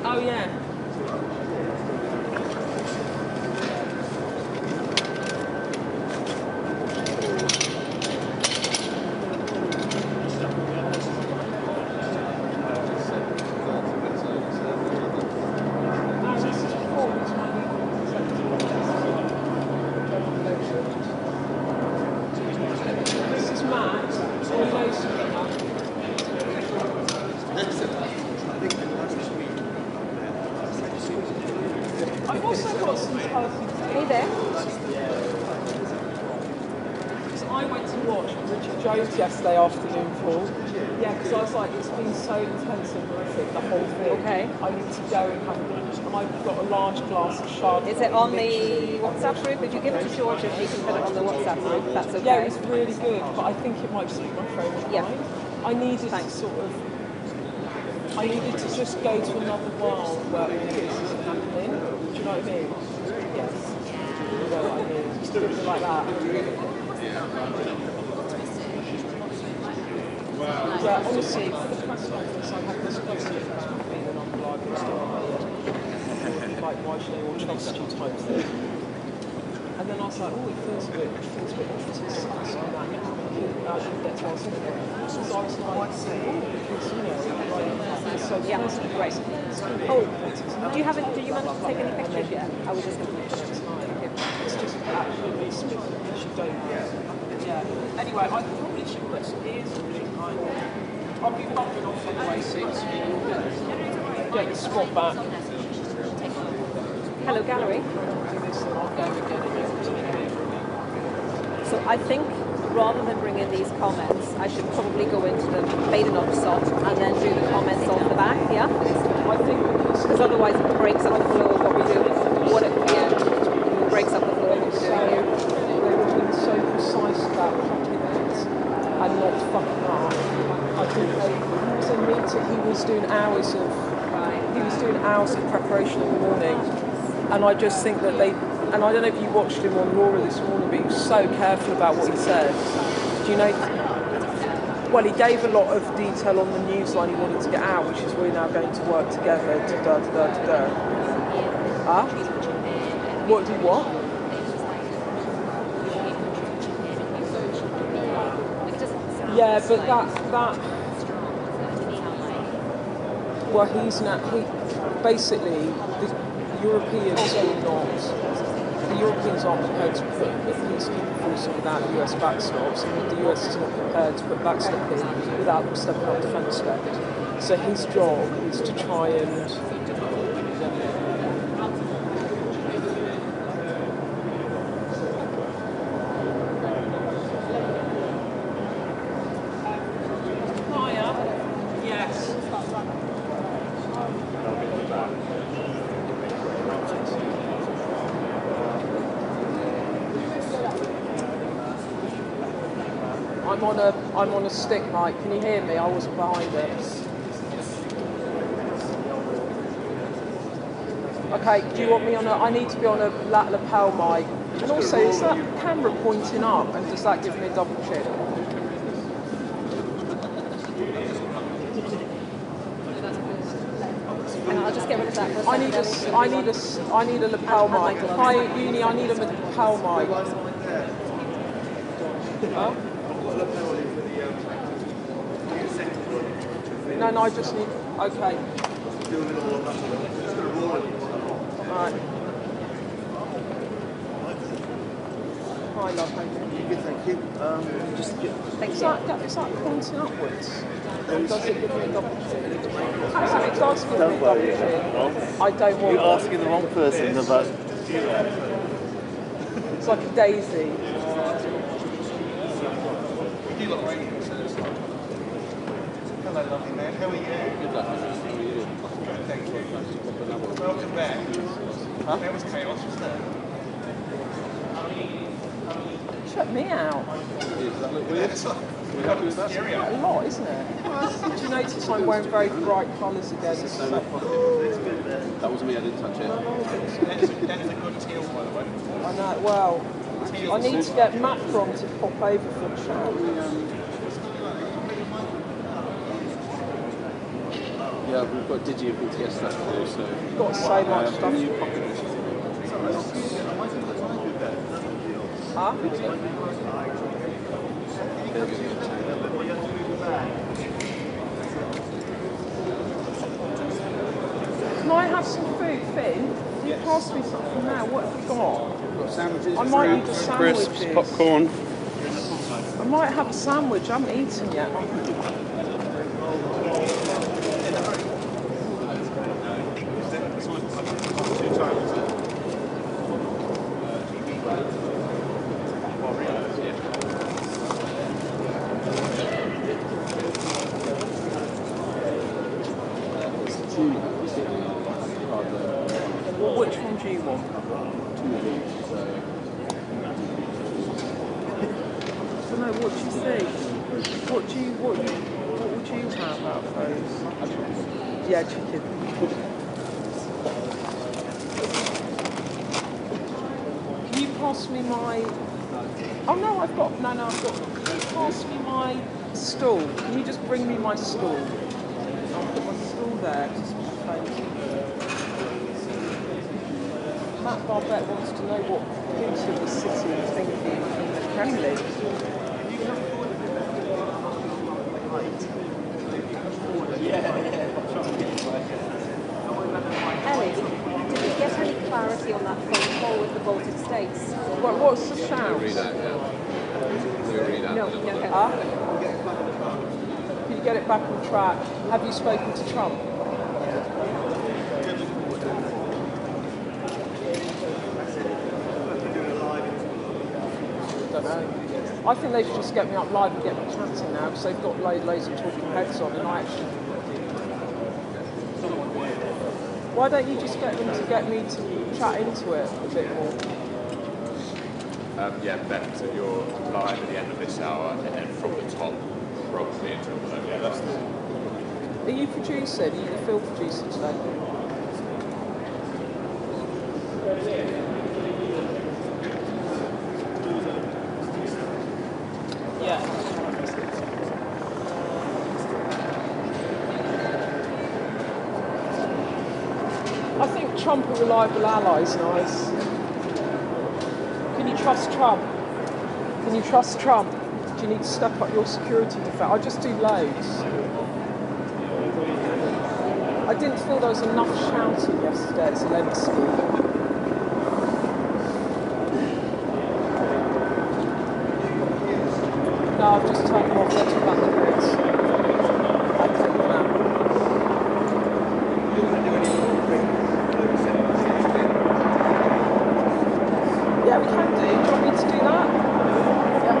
Oh, yeah. This is Matt. He knows I've also got some healthy. Hey there. I went to watch Richard Jones yesterday afternoon, Paul. Yeah, because I was like, it's been so intense and horrific, the whole thing. Okay. I need to go and have a watch. And I've got a large glass of Chardonnay. Is it on the WhatsApp group? Would you give it to George if he can put it on the WhatsApp group? That's okay. Yeah, it was really good, but I think it might just be my frame of Yeah. mind. I needed to sort of, I needed to just go to another world where all this isn't happening. Do you know what I mean? Yes. You know what I mean? Something like that. Yeah, honestly, for the press conference, I had this question about being an unreliable story, like why should anyone trust you type thing. And then I was like, oh, it feels a bit off to say that now. That's why I was thinking. So I was like, oh, because, you know, like, it's so pleasant. Great. Oh, do you manage to take any pictures yet? I was just going to finish it. It's just absolutely spiffy. You don't. Yeah. Anyway, I probably should put some ears on it. I'll be bumping off on the way 6. Get the spot back. Hello, gallery. So I think rather than bring in these comments, I should probably go into the Maiden of Sot and then do the comments off the back, yeah? I think because otherwise it breaks up the flow of what we do. It breaks up the flow of what we're doing here. They were being so precise about cutting it and not fucking up. I think he was in meeting, he was doing hours of preparation in the morning, and I just think that and I don't know if you watched him on Laura this morning, but he was so careful about what he said. Do you know? Well, he gave a lot of detail on the newsline he wanted to get out, which is we're now going to work together. What do you want? Yeah, but that. Well, basically the Europeans aren't prepared to put a peacekeeping force in without US backstops, and the US is not prepared to put backstop in without them stepping up defence spend. So his job is to try and I'm on a stick mic. Can you hear me? I wasn't behind it. Okay, do you want me on a... I need to be on a lapel mic. And also, is that camera pointing up, and does that give me a double check? I'll just get rid of that for a second. I need a lapel mic. Hi, Uni, I need a lapel mic. Huh? No, I just need... Okay. Alright. Hi, love, how you doing? Good, thank you. Is that pointing upwards? Or does it give me a double chin? Actually, it does give me a double chin. I don't want... You're asking the wrong person about... It's like a daisy. Hello, lovely man. How are you? Good luck. How are you? Thank you. Welcome back. Huh? That was chaos, wasn't it? Shut me out. Does that look weird? Are we happy with that? Quite a lot, isn't it? Did you notice I'm wearing very bright colours again? That wasn't me, I didn't touch it. That is a good teal, by the way. I know, well, I need to get Macron to pop over for a chat. Yeah, we've got Digi and BTS stuff to do, so... You've got so much stuff. Can you pop it? Huh? Can I have some food, Finn? Can you pass me something now? What have we got? We've got sandwiches, I might need a fruit, sandwich. crisps, popcorn. I might have a sandwich. I haven't eaten yet. Which one do you want? I don't know, what do you think? What would you have out of those? Yeah, chicken. Can you pass me my... Oh no, I've got... Can you pass me my stool? Can you just bring me my stool? I'll put my stool there. Matt Barbette wants to know what Putin is sitting and thinking in the Kremlin. Ellie, did you get any clarity on that phone call with the Baltic states? What's the shout? Read that, yeah. You'll read that. No, okay. Huh? Can you get it back on track? Have you spoken to Trump? Don't know. I think they should just get me up live and get me chatting now, because they've got loads of talking heads on, and I actually... Why don't you just get them to get me to chat into it a bit more? Yeah, Ben, so you're live at the end of this hour, and then from the top, probably until below. Yeah, that's the... Are you producing? Are you the film producer today? Yeah. I think Trump a reliable ally is nice. Can you trust Trump? Can you trust Trump? Do you need to step up your security defence? I just do loads. I didn't feel there was enough shouting yesterday at Zelensky. No, I've just turned them off. Let's talk about the grids. I'll take them out. Yeah, we can do. Do you want me to do that? Yeah.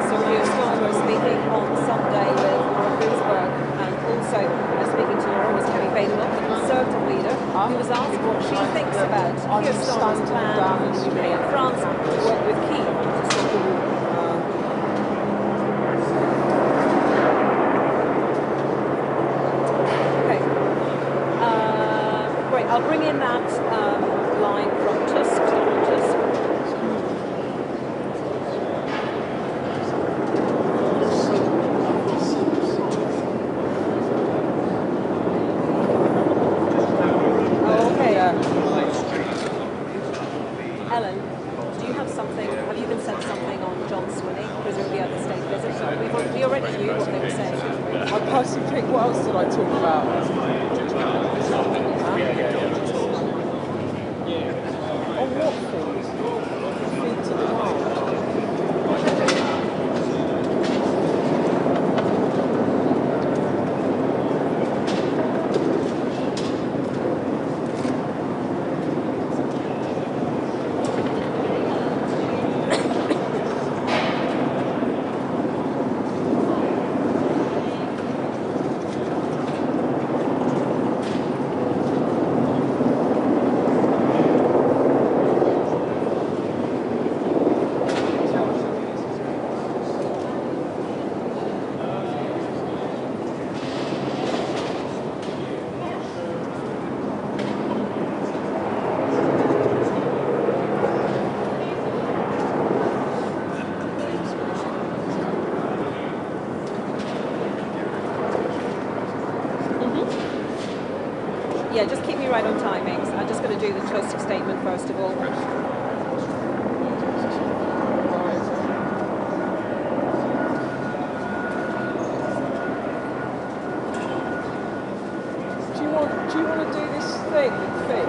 So Keir Starmer speaking on Sunday with Laura Bloomberg, and also speaking to Laura was Kerry Bailey, the Conservative who was asked what she thinks about Keir Starmer's plan in Ukraine. France to work with Kyiv to stop the war. Okay. Great. I'll bring in that line from Tusk, Donald Tusk. Ellen, do you have something, have you been sent something on John Swinney, presumably at the state visit? We already knew what they were saying. I personally think, what else did I talk about? On what things? Feed to demand. Yeah, just keep me right on timings. I'm just going to do the Tusk statement first of all. Do you want to do this thing with Finn?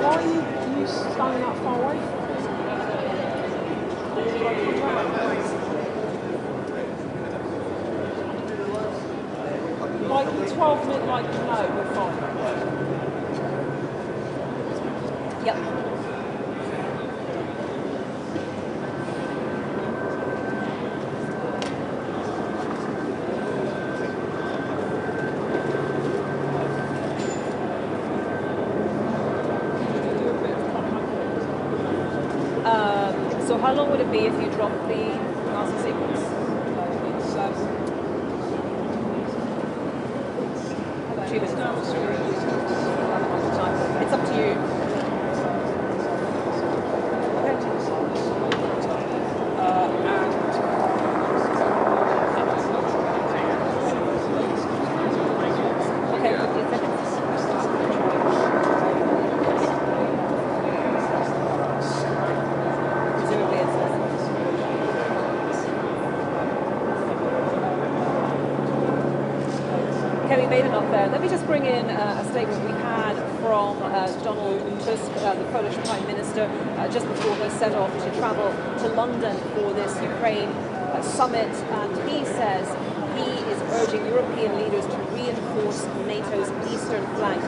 Why are you standing that far away from it? Like, come round. Like the 12-minute, like, no, we're fine. Yep. So how long would it be if you dropped the Nazi sequence? It's 2 minutes. It's up to you. Okay, 15 seconds. Presumably it's less. Okay, we made enough there. Let me just bring in a statement we had from Donald Tusk, the Polish Prime Minister, just before he set off to travel to London for this Ukraine summit. And he says he is urging European leaders to reinforce NATO's eastern flank.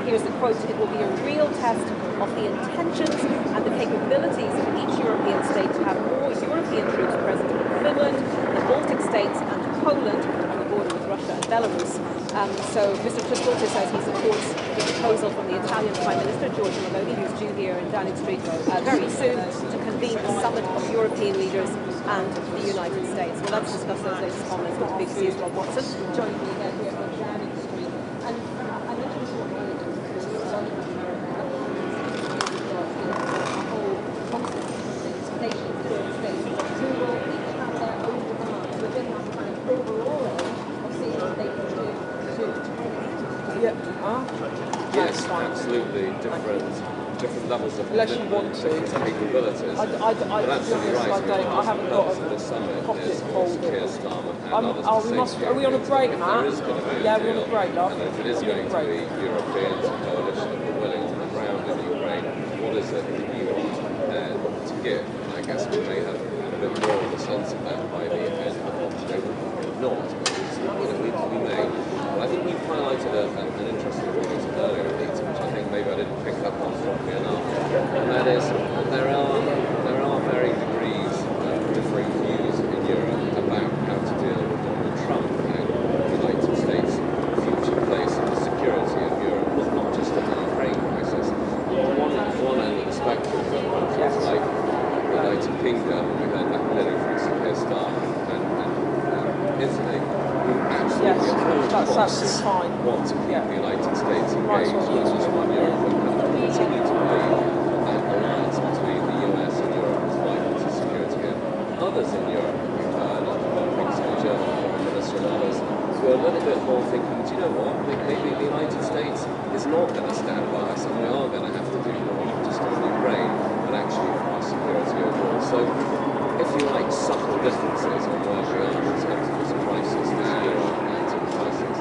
Here's the quote: "It will be a real test of the intentions and the capabilities of each European state to have more European troops present in Finland, the Baltic states and Poland on the border with Russia and Belarus." So Mr. Tusk also says he supports the proposal from the Italian Prime Minister, Giorgia Meloni, who's due here in Downing Street very soon, to convene a summit of European leaders and the United States. Well, let's discuss those latest comments with BBC's Rob Watson, joining me again here on Downing Street. And I mentioned what the whole concept of nations, different states, who will each have their own demands within that kind of overall aim of seeing what they can do to Yeah. Yes, absolutely. Different levels of Unless you want to. different capabilities. I But absolutely right. I don't. I haven't got for this summit pocket is holder. Keir Starmer and others Are to we say are we on a break, if Matt? there is going to be Yeah, a we're on a deal, break, love. and if it is We're on going a to break. be Europeans, a coalition that are willing to the ground in Ukraine, what is it that you are prepared to give? And I guess we may have a bit more of a sense of that by the end of October. Not, but it's something that needs to be made. But I think you've highlighted an interesting point earlier, Peter, which I think maybe I didn't pick up on properly enough, and that is that there are varying degrees of differing views in Europe about how to deal with Donald Trump and the United States' future place in the security of Europe. Yes, at all that's costs absolutely fine. want to keep the United States Might as engaged, well which is what Europe will continue to believe that that alliance between the US and Europe is vital to security. And others in Europe, we've heard, for example, German Foreign Minister and others, who are a little bit more thinking, do you know what, maybe the United States is not going to stand by us and we are going to have to do more, not just on Ukraine, but actually for our security overall. So, if you like, subtle differences on where we are in terms of this crisis, this Euro-Atlantic crisis.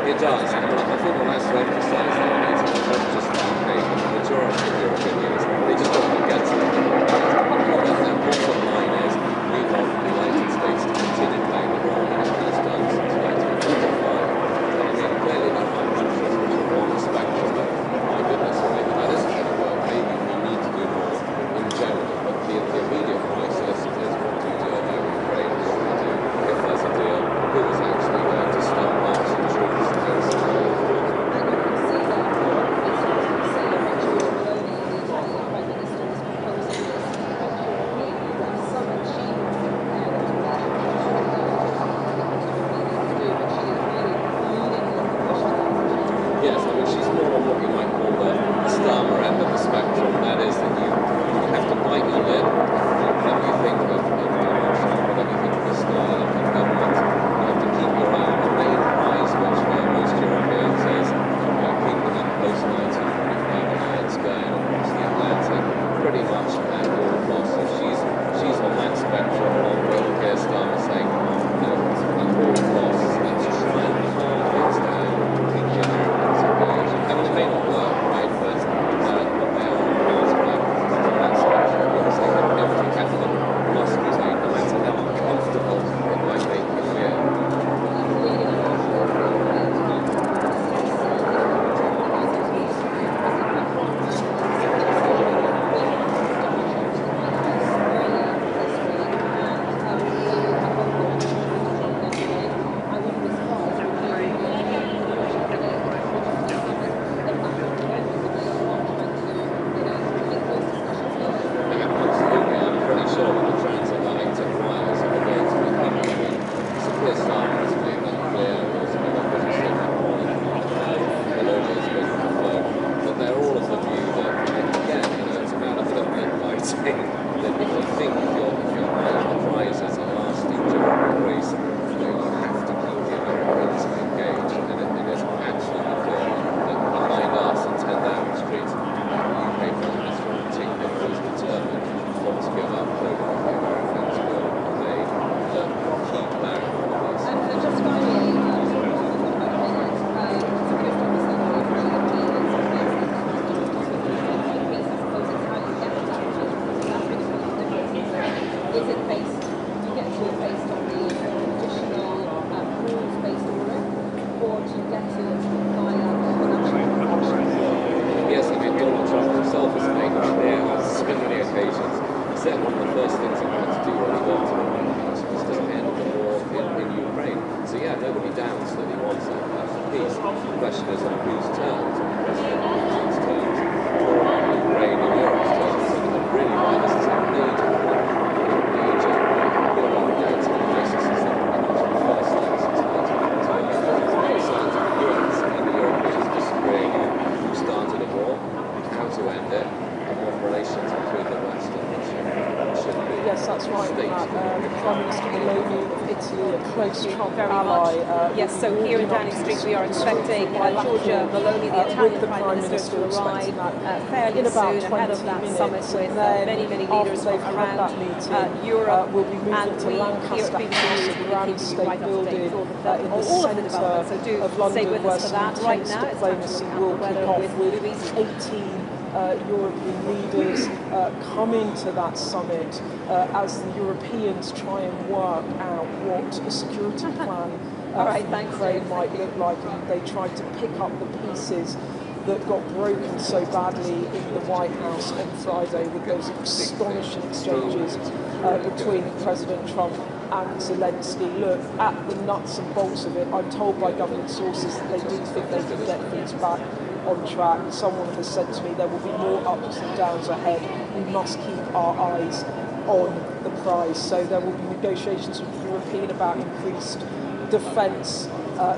It does, and I think one has to emphasise that it's not just the UK, but the majority of European leaders, they just don't want to get to it. Their bottom line is, we want the United States to continue playing the role that it has done since 1945. And I mean, clearly there are countries which are on the spectrum of, my goodness, maybe that isn't going to work, maybe we need to do more in general, but the immediate crisis is what do you do about Ukraine, what do you do if there's a deal, who is actually going to stop Russian troops against Yes, I mean, she's more on what you might call the Starmer end of the spectrum. That is that you have to bite your lip, whatever you think of Donald Trump, whatever you think of his style of government. You have to keep your own. The main prize, which most Europeans is keeping that post-1945 alliance going across the Atlantic, pretty much at all costs. So she's on that spectrum of what Keir Starmer saying, at all costs, let's try and calm things down, keep the Americans engaged. I mean, it may not work, right, but they are part of that spectrum because they have every effort must be made, no matter how uncomfortable it might make you feel. Absolutely, I'm pretty sure that the transatlantic wires are going to be coming. I mean, Keir Starmer has made that clear, also with what he said Meloni has been confirmed, that they're all of the view that, again, it's about a bit of lip biting, that if you think your oil prizes are lasting during the race, you have to keep the Americans engaged, and it is absolutely clear that behind us in 10 Downing Street, the UK Prime Minister in particular is determined not to give up hope that the Americans will play the key player in this. And just finally, is it based, do you get to it based on the traditional rules-based order, or do you get to it via financial options? Yes, I mean, Donald Trump himself has made it clear on so many occasions. He said one of the first things he wanted to do when he got to the White House was to end the war in Ukraine. So yeah, nobody doubts that he wants that peace. The question is on whose terms, on President Putin's terms, or on Ukraine and Europe's terms. And really why this is a major problem, major Euro-Atlantic crisis is that for the first time since 1942, sides of the US and the Europeans disagreeing on who started a war, how to end it, and what relations between the West and Russia should be. Yes, that's right. Prime Minister Meloni of Italy, a close Trump Very ally. much. Yes, so here in Downing Street we are expecting Giorgia Meloni, the Italian Prime Minister, to arrive fairly soon ahead of that summit with many leaders from around Europe. We'll be moving and to we here Lancaster at BBC House, News a will grand be keeping you state right up to building date in with the all of the centre developments. So do of stay London, with where us for some that. Right intense now it's time to diplomacy look at will the kick weather off with with Louise. 18 European leaders coming to that summit as the Europeans try and work out what a security plan for Ukraine might look like, and they tried to pick up the pieces that got broken so badly in the White House on Friday with those astonishing exchanges between President Trump and Zelensky. Look, at the nuts and bolts of it, I'm told by government sources that they do think they can get things back on track. Someone has said to me there will be more ups and downs ahead. We must keep our eyes on the prize. So there will be negotiations with the European about increased defence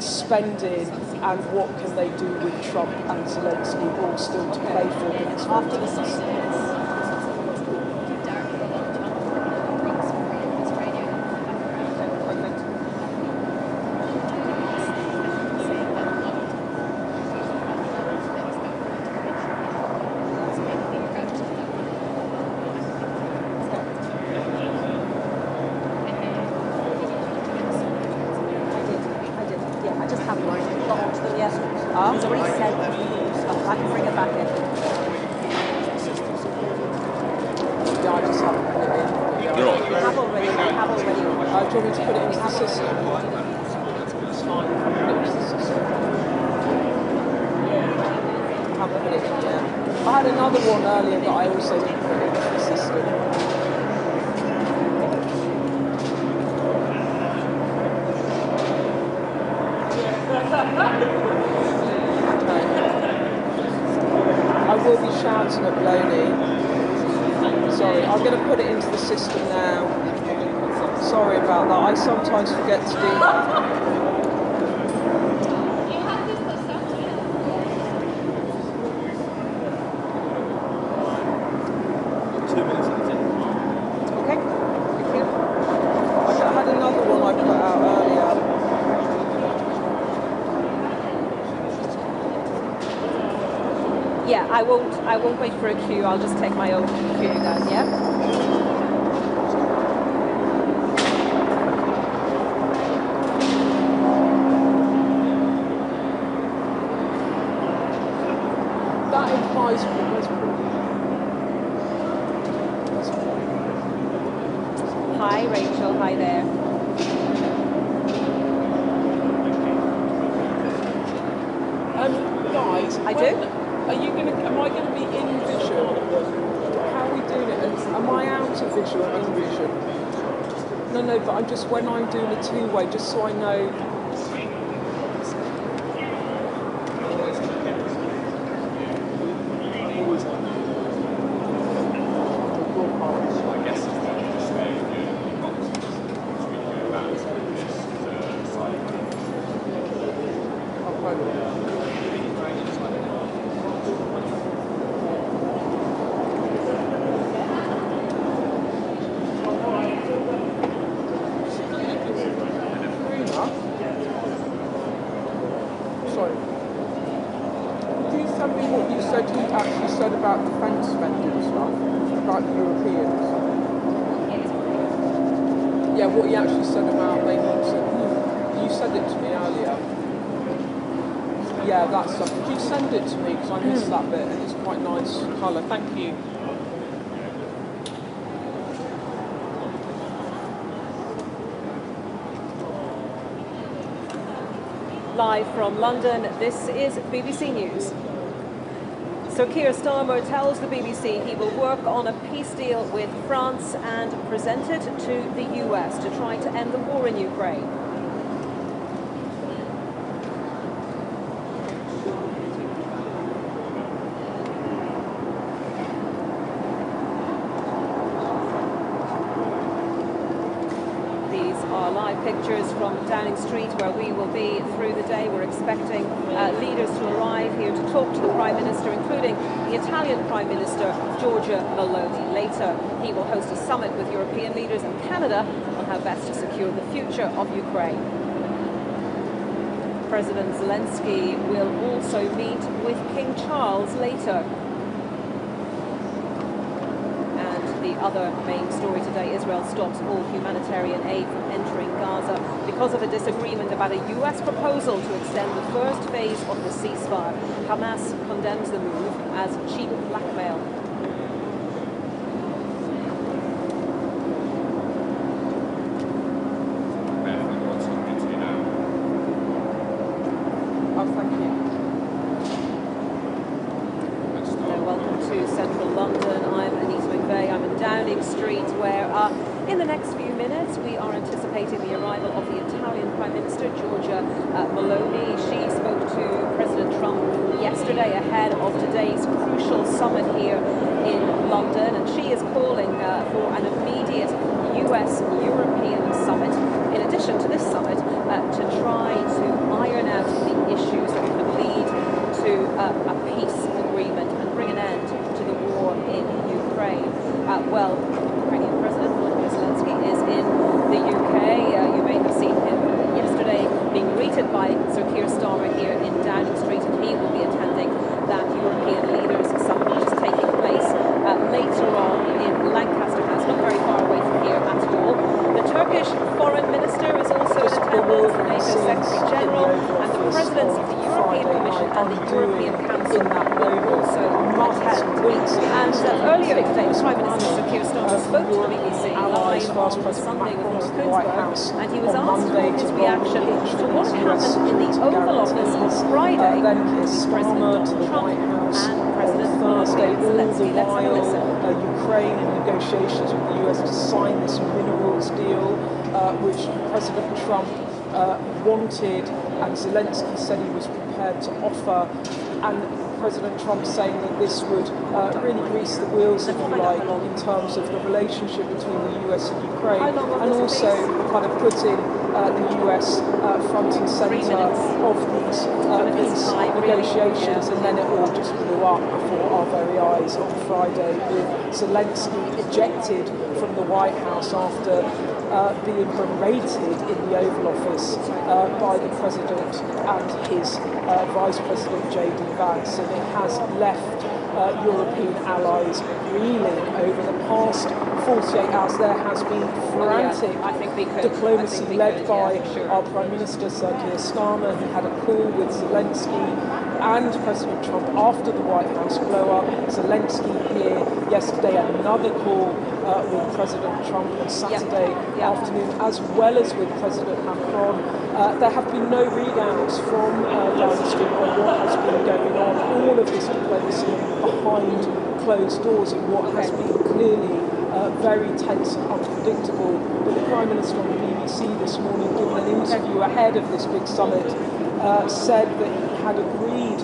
spending and what can they do with Trump and Zelensky all still to play for in this After the summit. I had another one earlier that I also didn't put into the system. I will be shouting at Bloney. Sorry, I'm going to put it into the system now. Sorry about that. I sometimes forget to do that. I won't wait for a cue, I'll just take my own cue then, yeah? That implies Hi Rachel, hi there. Guys, I do? Am I going to be in vision? How are we doing it? Am I out of vision or in vision? No, but I'm just, when I'm doing a two-way, just so I know. About defence spending and stuff, about the Europeans. Yeah, what he actually said about they need to. You said it to me earlier. Yeah, that stuff. Could you send it to me because I missed that bit and it's quite nice colour. Thank you. Live from London, this is BBC News. So Keir Starmer tells the BBC he will work on a peace deal with France and present it to the US to try to end the war in Ukraine. Pictures from Downing Street where we will be through the day. We're expecting leaders to arrive here to talk to the Prime Minister, including the Italian Prime Minister, Giorgia Meloni. Later, he will host a summit with European leaders and Canada on how best to secure the future of Ukraine. President Zelensky will also meet with King Charles later. The other main story today, Israel stops all humanitarian aid from entering Gaza because of a disagreement about a US proposal to extend the first phase of the ceasefire. Hamas condemns the move as cheap blackmail. next few minutes, we are anticipating the arrival of the Italian Prime Minister, Giorgia Meloni. She spoke to President Trump yesterday ahead of today's crucial summit here in London, and she is calling for an immediate US-European summit, in addition to this summit, to try to iron out the issues that could lead to a peace agreement and bring an end to the war in Ukraine. Well, Ukrainian President Volodymyr Zelensky is in the UK. You may have seen him yesterday being greeted by Sir Keir Starmer here in Downing Street, and he will be attending that European Leaders Summit, which is taking place later on in Lancaster House, not very far away from here at all. The Turkish Foreign Minister is also in attendance, the NATO Secretary General, and the Presidents of the European Commission and the European Council will also attend. And earlier today, Prime Minister Sir Keir Starmer spoke to the BBC live on Sunday with Laura Kuenssberg, and he was asked for his reaction to what happened in the Oval Office on Friday between President Donald Trump and President Volodymyr Zelensky. Let's have a listen. Ukraine in negotiations with the US to sign this minerals deal, which President Trump wanted, and Zelensky said he was prepared to offer, and President Trump saying that this would really grease the wheels, if you like, in terms of the relationship between the US and Ukraine, and also kind of putting the US front and centre of these peace negotiations, and then it all just blew up before our very eyes on Friday, with Zelensky ejected from the White House after being berated in the Oval Office by the President and his Vice President J.D. Vance, and it has left European allies reeling over the past 48 hours. There has been frantic diplomacy led by our Prime Minister Sir Keir Starmer. He had a call with Zelensky and President Trump after the White House blow-up. Zelensky here yesterday, another call with President Trump on Saturday afternoon, as well as with President Macron. There have been no readouts from Downing Street on what has been going on. All of this diplomacy behind closed doors, and what has been clearly very tense and unpredictable. But the Prime Minister on the BBC this morning, given an interview ahead of this big summit, said that he had agreed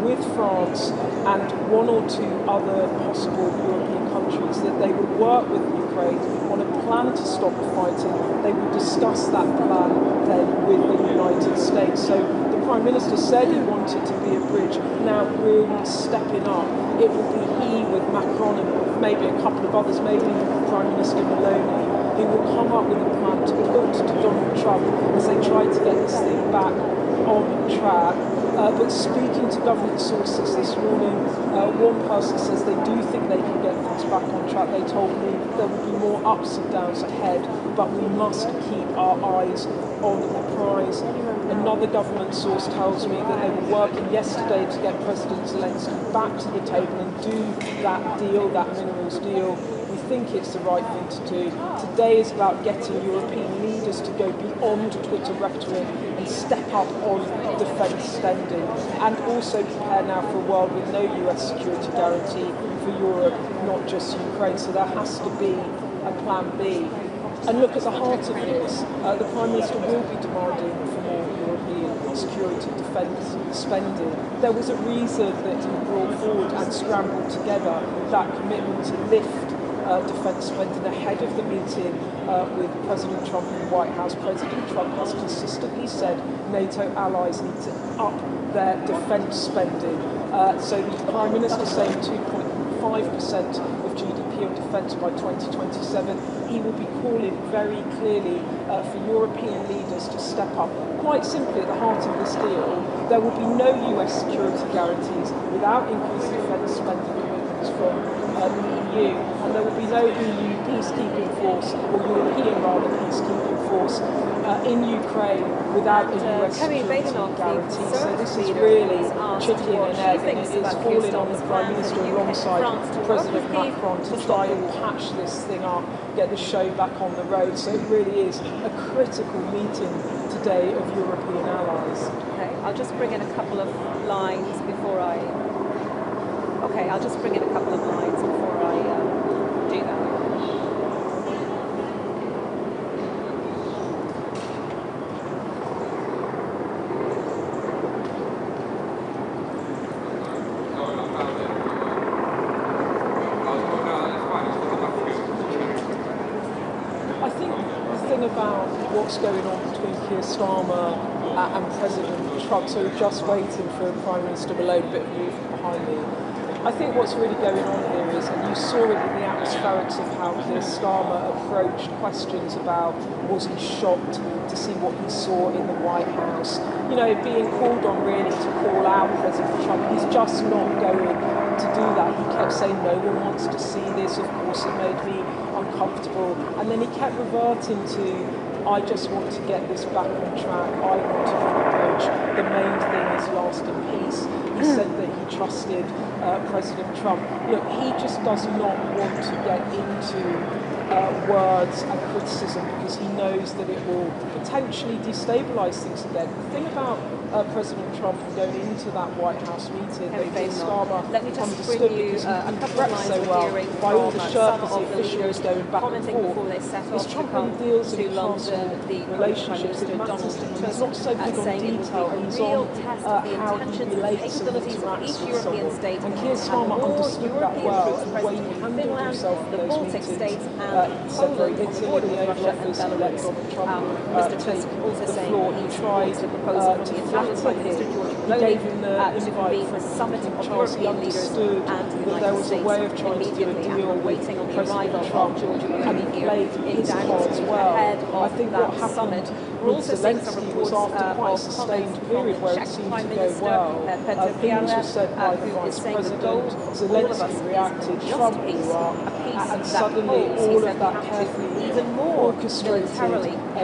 with France and one or two other possible European countries that they would work with Ukraine on a plan to stop the fighting. They would discuss that plan then with the United States. So the Prime Minister said he wanted to be a bridge, now really stepping up. It will be he with Macron and maybe a couple of others, maybe Prime Minister Meloni, who will come up with a plan to put to Donald Trump as they try to get this thing back on track. But speaking to government sources this morning, one person says they do think they can get things back on track. They told me there will be more ups and downs ahead, but we must keep our eyes on the prize. Another government source tells me that they were working yesterday to get President Zelensky back to the table and do that deal, that minerals deal. We think it's the right thing to do. Today is about getting European leaders to go beyond Twitter rhetoric and step up on defence spending, and also prepare now for a world with no US security guarantee for Europe, not just Ukraine. So there has to be a plan B. And look, at the heart of this, the Prime Minister will be demanding for more European security defence spending. There was a reason that he brought forward and scrambled together that commitment to lift defence spending ahead of the meeting with President Trump in the White House. President Trump has consistently said NATO allies need to up their defence spending. So the Prime Minister saying 2.5% of GDP on defence by 2027. He will be calling very clearly for European leaders to step up. Quite simply, at the heart of this deal, there will be no US security guarantees without increased defence spending commitments from the EU, and there will be no EU peacekeeping force, or European rather peacekeeping force in Ukraine without a US security guarantee. So this is really chicken and egg, and it is falling on the Prime Minister alongside President Macron to try and patch this thing up, get the show back on the road. So it really is a critical meeting today of European allies. Okay, I'll just bring in a couple of lines before I... Okay, I'll just bring in a couple of lines before I do that. thing about what's going on between Keir Starmer and President Trump, so we're just waiting for Prime Minister Malone, a bit of movement behind me. I think what's really going on here is, and you saw it in the atmospherics of how Keir Starmer approached questions about, was he shocked to see what he saw in the White House? You know, being called on really to call out President Trump. He's just not going to do that. He kept saying, no one wants to see this. Of course, it made me uncomfortable. And then he kept reverting to, I just want to get this back on track. I want to approach. The main thing is lasting peace. He said that he trusted President Trump. Look, he just does not want to get into words and criticism because he knows that it will potentially destabilise things again. The thing about President Trump and going into that White House meeting, that Keir Starmer understood because he prepped so well by all the Sherpas, the officials going back and forth, is Trump really deals in personal relationships with matters to him. He's not so big on detail, he's on how he relates and interacts with someone. And Keir Starmer understood that well, and the way he handled himself in those meetings. He said very little in the Oval Office, he let Donald Trump take the floor. He tried to flatter him. He gave him the invite for summit of Charles. He understood that there was a way of trying to do a deal with President Trump, and he played his cards well. I think what happened with Zelensky was after quite a sustained period where it seemed to go well. Things were said by the Vice President. Zelensky reacted, Trump blew up, and suddenly all of that carefully orchestrated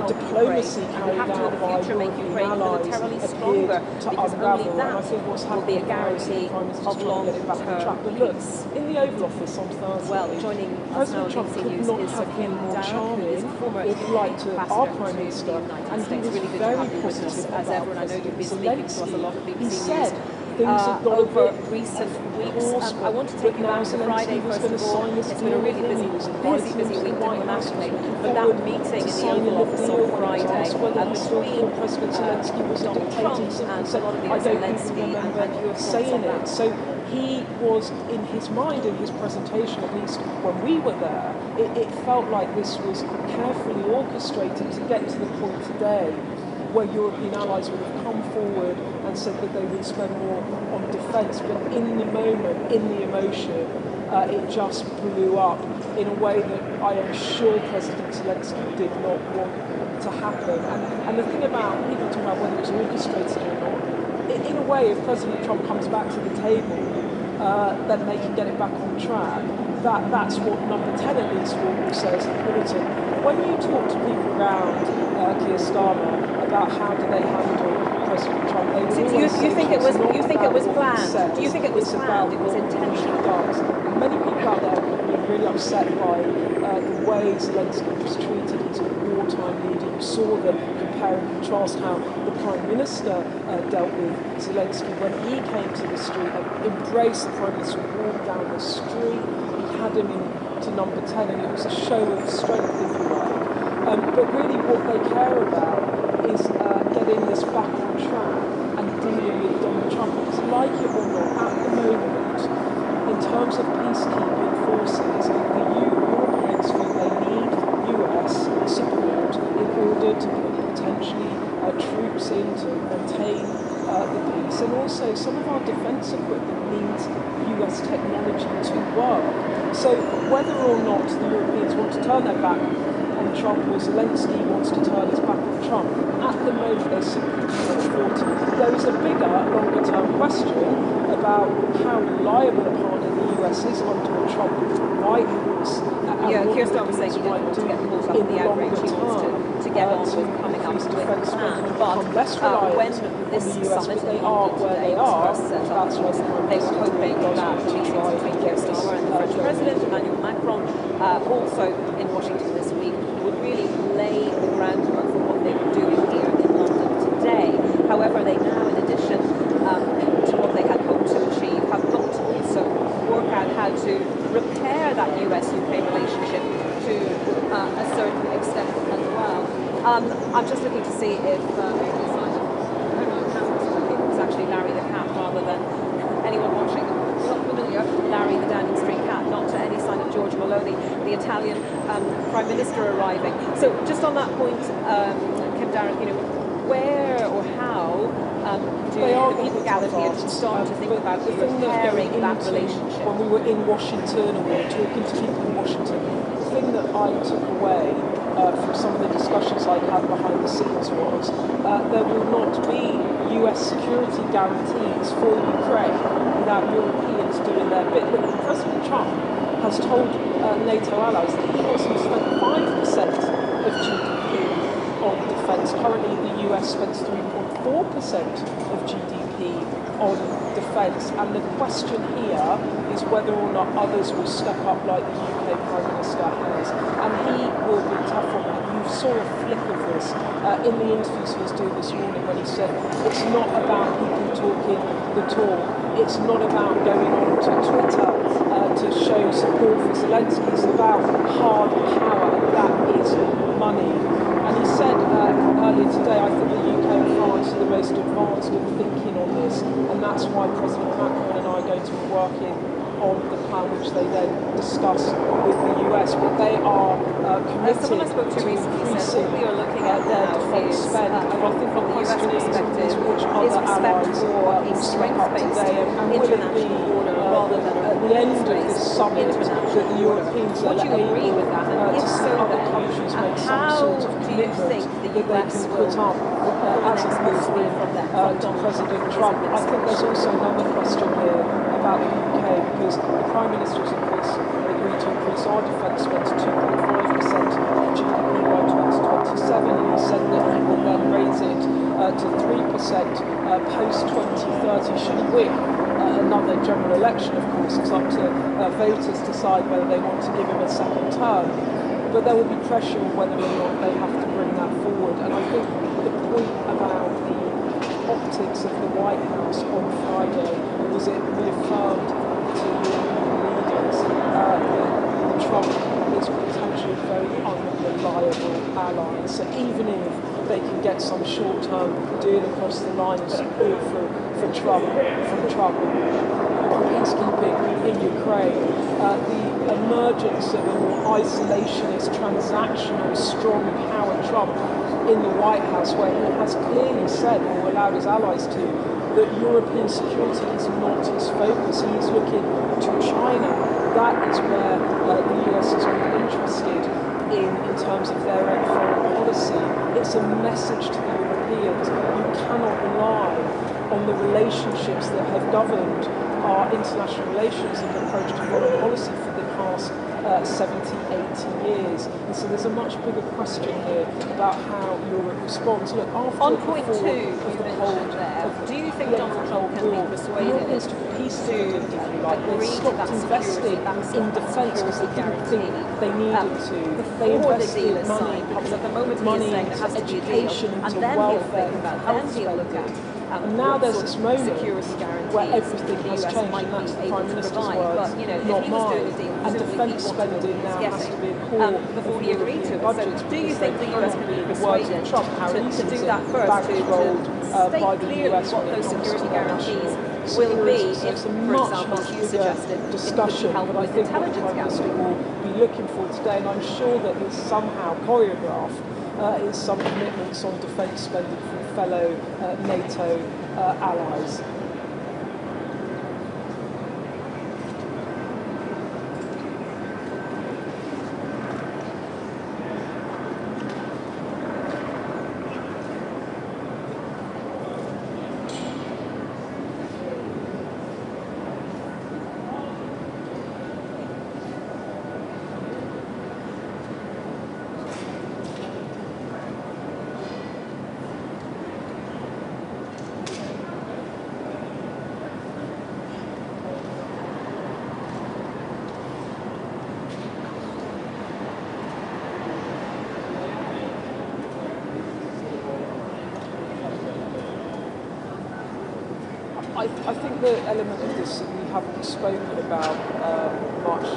diplomacy carried out by European allies appeared to unravel. And I think what's happening now is the Prime Minister's trying to get it back on track. But look, in the Oval Office on Thursday, President Trump could not have been more charming or polite to our Prime Minister, and he was very positive about President Zelensky. He said things have got over recent weeks. I want to take you back to Friday, first of all. It's been a really busy week diplomatically. But that meeting in the Oval Office on Friday between Donald Trump and Volodymyr Zelensky and you saying it. So he was, in his mind, in his presentation, at least when we were there, it felt like this was carefully orchestrated to get to the point today where European allies would have come forward and said that they would spend more on defence, but in the moment, in the emotion, it just blew up in a way that I am sure President Zelensky did not want to happen. And the thing about, people talking about whether it was orchestrated or not, in a way, if President Trump comes back to the table, then they can get it back on track. That's what number 10 at least says in Britain. When you talk to people around Keir Starmer about how do they handle President Trump, they will you think it was planned? Do you think it was planned? It was intentional? Many people out there have been really upset by the way Zelensky was treated. He's a wartime leader. You saw them compare and contrast how the Prime Minister dealt with Zelensky when he came to the street and embraced the Prime Minister, walked down the street. He had him into number 10, and it was a show of strength, if you like. But really what they care about is getting this back on track and dealing with Donald Trump. Because like it or not, at the moment, in terms of peacekeeping forces, the Europeans feel they need US support in order to put potentially troops in to maintain the peace. And also some of our defence equipment needs US technology to work. So whether or not the Europeans want to turn their back on Trump or Zelensky wants to turn his back on Trump, at the moment they simply cannot afford to. There is a bigger, longer term question about how reliable a partner the US is under a Trump White House. Keir Starmer saying he didn't want to get caught up in the outrage. He wants to get on with coming up with a plan. But when this summit and where they are set up, they were hoping that the meeting between Keir Starmer and the French President, Emmanuel Macron, also in Washington this week, would really lay the groundwork for what they were doing here in London today. However, they now, in addition to what they had hoped to achieve, have got to also work out how to repair that US-UK relationship to a certain extent as well. I'm just looking to see if it was actually Larry the cat rather than anyone watching. Not familiar, Larry the Downing Street cat. not any sign of George Meloni, the Italian Prime Minister, arriving. So just on that point, Kim Darroch, where or how do the people gathered here start to think about repairing that relationship? When we were in Washington and we were talking to people in Washington, the thing that I took away from some of the discussions I'd had behind the scenes was there will not be US security guarantees for Ukraine without Europeans doing their bit. But President Trump has told NATO allies that he wants to spend 5% of GDP on defence. Currently the US spends 3.4% of GDP on defence, and the question here is whether or not others will step up like the UK Prime Minister has, and he will be tough on that. You saw a flick of this in the interviews he was doing this morning when he said it's not about people talking the talk, it's not about going on to Twitter to show support for Zelensky, it's about hard power, that is money. And he said earlier today, I think the UK and France are the most advanced in thinking on this, and that's why President Macron and I are going to be working on the plan which they then discuss with the US. But they are committed someone I spoke to recently said what we are looking at their now defence is, spend. And I think from the the US question perspective, is which is other respect allies for a will step up strength-based today, and will it be international order rather than a at the end of this rules-based summit that international the Europeans order. Would you are agree able with that? And to if see so, other then, countries make some how sort of do you commitment think the that they US can will put up as next a move win from that, to from Donald President Trump Trump? and I his think there's also another question here about the UK, because the Prime Minister has agreed to increase our defence spend to 2.5% of GDP by 2027, and he said that he will then raise it to 3% post-2030 should he win another general election. Of course, it's up to voters to decide whether they want to give him a second term, but there will be pressure on whether or not they have to bring that forward. And I think the point about the optics of the White House on Friday was it reaffirmed to European leaders that Trump is potentially a very unreliable ally. So even if they can get some short-term deal across the line of support from Trump on peacekeeping in Ukraine, the emergence of a more isolationist, transactional, strong power Trump in the White House, where he has clearly said, or allowed his allies to, that European security is not his focus. He is looking to China. That is where the US is really interested in terms of their own foreign policy. It's a message to the Europeans. You cannot rely on the relationships that have governed our international relations and approach to foreign policy for the past 70, 80 years. And so there's a much bigger question here about how Europe responds. Look, after on point the two, of you the mentioned there, do you think Donald Trump can be persuaded Europeans took a piece of it, if you like. They agree to stopped that investing in defence because they didn't think they needed to. They before the deal invested is money, signed? Because at the moment he is money saying there into has to be a deal, education, and into then he'll welfare, think about, into then health he'll look at spending. And now what there's sort this of moment security guarantees where everything the has US changed, might and that's be the able Prime to Minister's provide. words, But, if not he was doing mine. a deal, And presumably defence he'd want to know spending what he was now has getting to be a core before of he agreed to European it. So budgets, do you because think they the US cannot could be the words of persuaded Trump, how to easy do is that it, first, to bankrolled state by the clearly US what when it those comes security to their guarantees national will be security? So if, it's a for much, example, much as you bigger suggested, discussion, it could but help I with think what the intelligence Prime Minister gathering. will be looking for today, and I'm sure that he'll somehow choreograph is some commitments on defence spending from fellow NATO allies. I think the element of this that we haven't spoken about much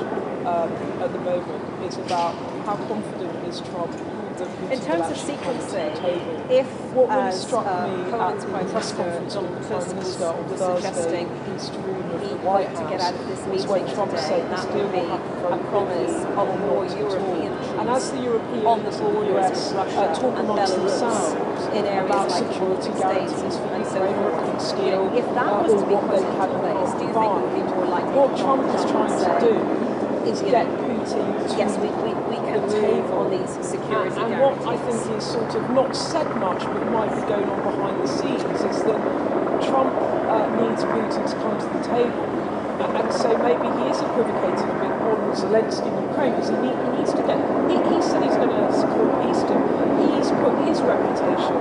at the moment is about how confident is Trump that Putin In terms will of actually come to the sequencing, table. if, What really as struck me at Poland's the Prime press Minister conference Donald with the Prime Tusk Minister on was Thursday suggesting in the East Room of he the White hoped to House get out of this was when meeting Trump today, said and this that deal would will be happen a very promise quickly of or more not at European all. troops And as the Europeans on the and borders the US with Russia talk and amongst Belarus themselves in areas about like the security Baltic States guarantees for and so Ukraine or forth. Key You Steel know, if that was or to be what put they into can or place, can't do you think it would be provide, more likely what that Trump Donald is Trump would trying to say, do is you get know, Putin to yes, we can the move table. on these security And what I think guarantees? is sort of not said much but might be going on behind the scenes is that Trump needs Putin to come to the table. And so maybe he is equivocating a bit on Zelensky and Ukraine because he needs to get. He said he's going to support peace deal. He's put his reputation,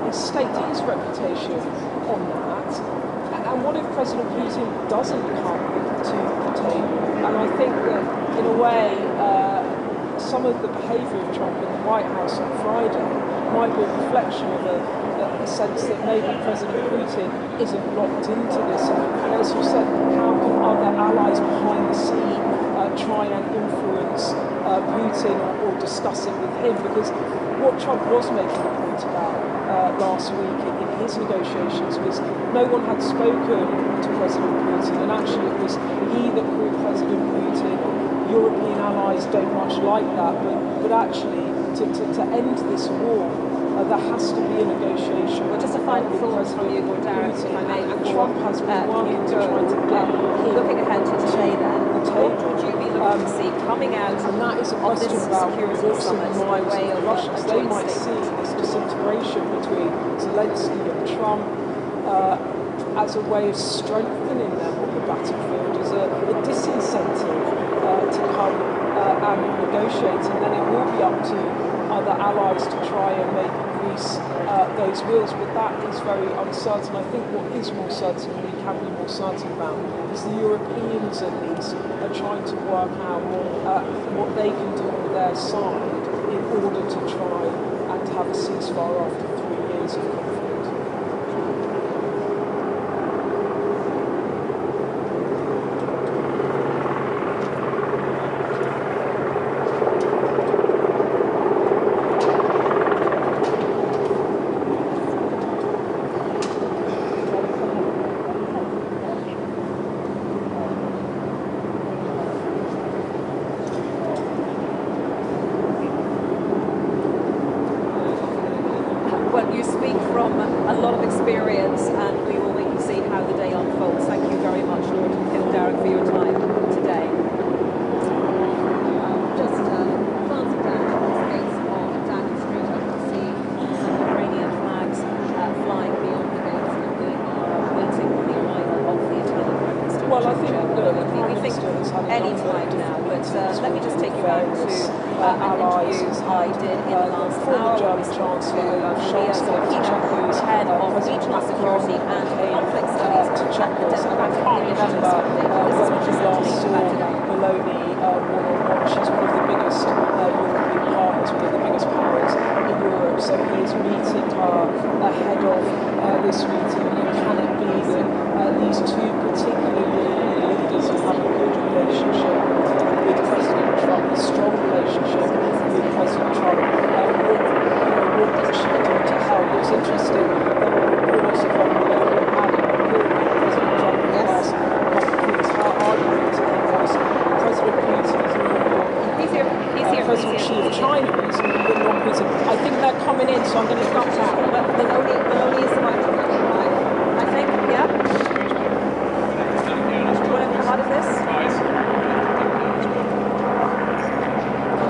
he's staked his reputation on that. And what if President Putin doesn't come to the table? And I think that, in a way, some of the behaviour of Trump in the White House on Friday might be a reflection of a sense that maybe President Putin isn't locked into this. And as you said, how can other allies behind the scene try and influence Putin or discuss it with him? Because what Trump was making a point about last week in his negotiations was no one had spoken to President Putin, and actually it was he that called President Putin. European allies don't much like that, but actually to end this war, there has to be a negotiation. Well, just a final thought from you, Darren, if I may. And Trump has been working to try to get looking ahead to today, then, what would you be looking to see coming out and that is a of this question about security what's in summit the by minds way of of the Russians. a They joint might see statement? this disintegration between Zelensky and Trump as a way of strengthening them on the battlefield, as a disincentive to come and negotiate, and then it will be up to other allies to try and make increase those wills, but that is very uncertain. I think what is more certain, and we can be more certain about, is the Europeans at least are trying to work out what they can do on their side in order to try and have a ceasefire after 3 years of conflict. Well, you speak from a lot of experience, and we will wait and see how the day unfolds. Thank you very much, Lord Kildarroch, for your time today. Just glancing down the space of Downing Street, I can see some Ukrainian flags flying beyond the gates, and we are waiting for the arrival of the Italian Prime Minister. Well, I think we think any time now, but let me just take you back to an interview I did in the last hour when we spoke to Maria Zorkina, who's head of regional security and conflict studies at the Democratic University. This is what she said to me about today. Meloni one-on-one. She's one of the biggest European partners, one of the biggest powers in Europe. So he is meeting her ahead of this meeting. And can it be that these two particular European leaders have a good relationship with President Trump, a strong relationship with President Trump? What does she do to help? It was interesting. There were reports of Meloni had a call with President Trump in the last couple of weeks. Her argument to him was President Putin is normal. President Xi of China is, but not Putin. I think they're coming in, so I'm going to cut out. But Meloni is about to come in, right? I think, yeah. Do you want to come out of this? Can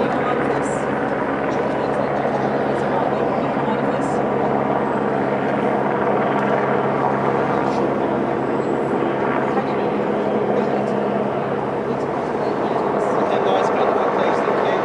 you come out of this? It's arriving. Can you come out of this? Can you? We need to contemplate this. Okay, guys, can you please? Thank you.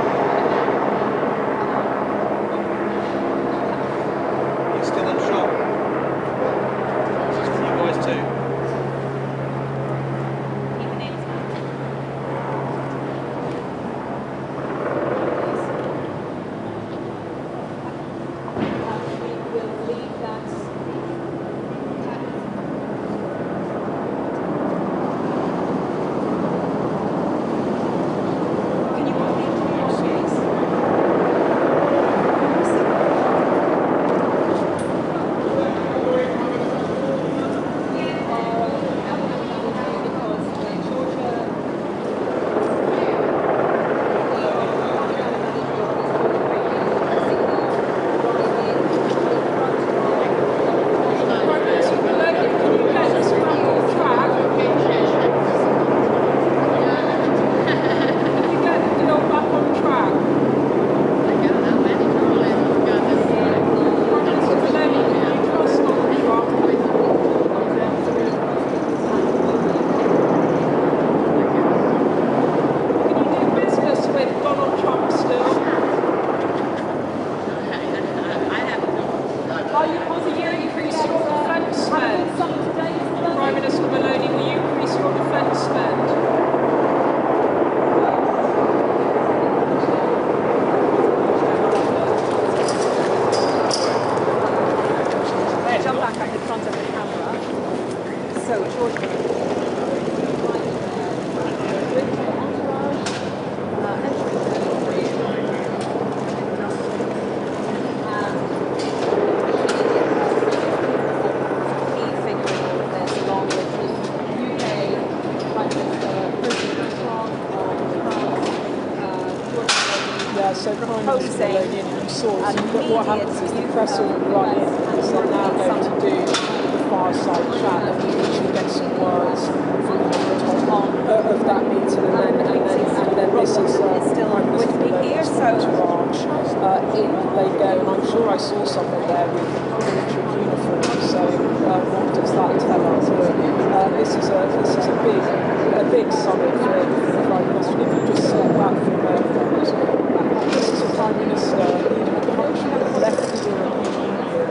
what happens is the press will run in because they're now going to do the fireside chat and you usually get some words from the top of that meeting and then this is still Prime going to be Minister here, so entourage in Lego, and I'm sure I saw someone there with military uniform, so what does that tell us? This is a big summit for the Prime Minister. If you just step back from this is a Prime Minister leading a country that left the European Union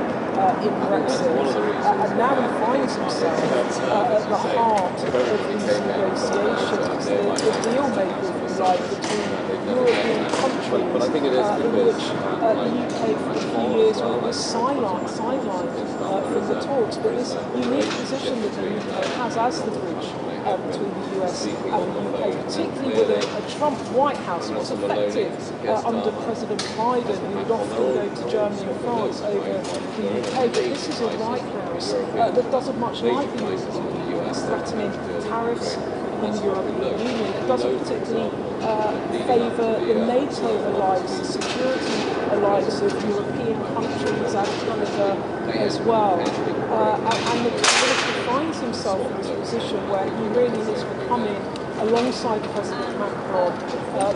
in Brexit, and now he finds himself at the heart of these negotiations, the deal making, like, between European countries, But I think it is in because which the UK for a few years was sidelined from the talks, but this unique position that the UK has as the bridge between the US and the UK, particularly with a Trump White House, was effective under President Biden, who would often go to Germany and France over the UK, but this is a White House that doesn't much like the European Union. It's threatening tariffs in the European Union. It doesn't particularly favour the NATO alliance, the security alliance of European countries and Canada as well. And the Prime Minister finds himself in this position where he really is becoming, alongside President Macron,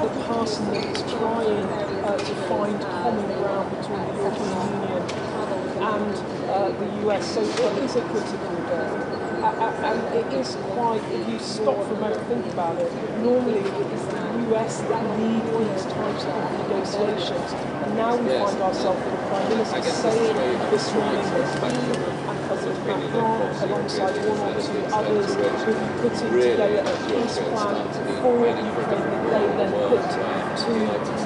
the person that is trying to find common ground between the European Union and the US. So it is a critical day. And it is quite, if you stop for a moment and think about it, normally it is the US that lead these types of negotiations. And now we find ourselves with the Prime Minister saying this morning that he and President Macron, alongside one or two others, will be putting together a peace plan for Ukraine that they then put to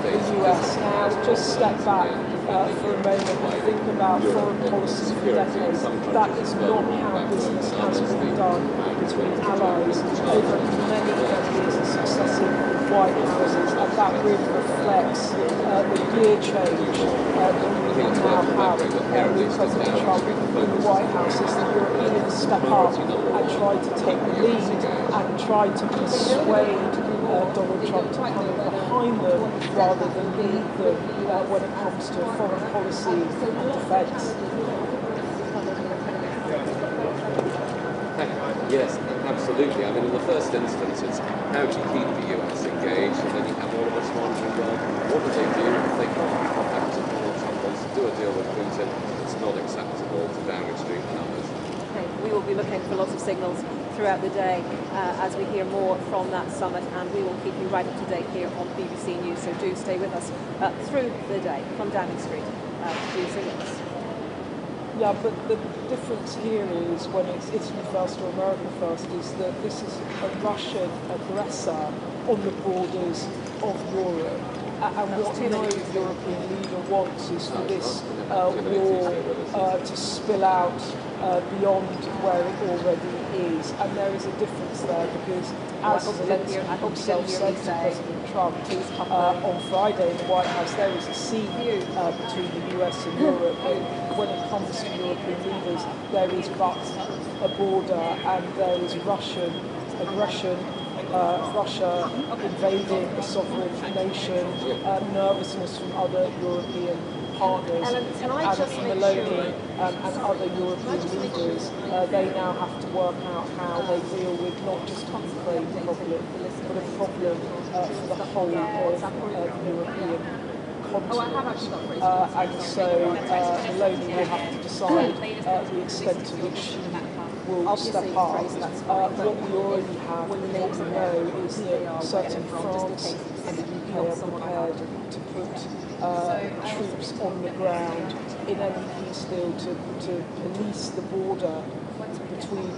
the US. Now, just step back for a moment and think about foreign policy for decades. That is not how business has been done between allies over many years of successive White Houses, and that really reflects the gear change that we now have with President Trump in the White House as the Europeans step up and try to take the lead and try to persuade Donald Trump to come in behind them rather than lead them when it comes to foreign policy and defence. Yes, absolutely. I mean, in the first instance, it's how to keep the US engaged, and then you have all of us wondering, well, what do they do if they can't? Perhaps if Donald Trump wants to do a deal with Putin, it's not acceptable to damage to others. Okay. We will be looking for lots of signals throughout the day as we hear more from that summit, and we will keep you right up to date here on BBC News, so do stay with us through the day from Downing Street. Do see us. Yeah, but the difference here is when it's Italy first or America first is that this is a Russian aggressor on the borders of Europe. And what no European leader wants is for this war to spill out beyond where it already is. And there is a difference there because, as Zelensky himself said to President Trump on Friday in the White House, there is a sea between the US and Europe. And when it comes to European leaders, there is but a border, and there is Russian aggression, Russia invading a sovereign nation, nervousness from other European partners, and Meloni and other European leaders, they now have to work out how they deal with not just the Ukraine problem, but a problem for the whole of the European continent. And so Meloni will have to decide the extent to which she will step up. What we already have, what we know, is that certainly France and the UK are prepared to put troops on the ground in any peace deal to police the border between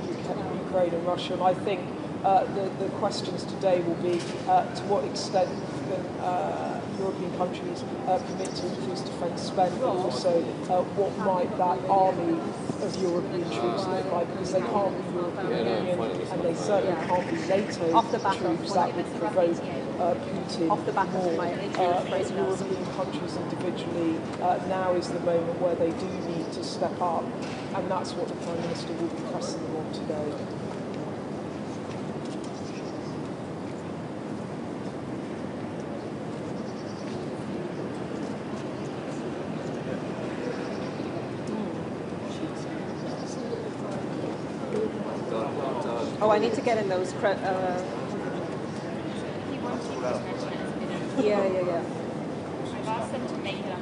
Ukraine and Russia. And I think the questions today will be to what extent can European countries commit to increase defence spend, but also what might that army of European troops look like, because they can't be European Union and they certainly can't be NATO troops. That would provoke Putin more. But European countries individually, now is the moment where they do need to step up, and that's what the Prime Minister will be pressing them on today. Oh, I need to get in those. Yeah. I've asked them to make it up.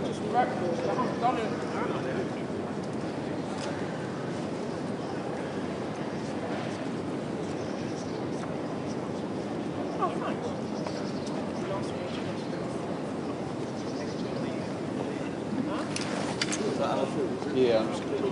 Just breakfast. I haven't done it. Oh, thanks. Yeah, I'm just going to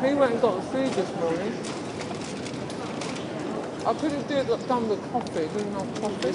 He went and got the food this morning. I could have done with coffee, didn't have coffee.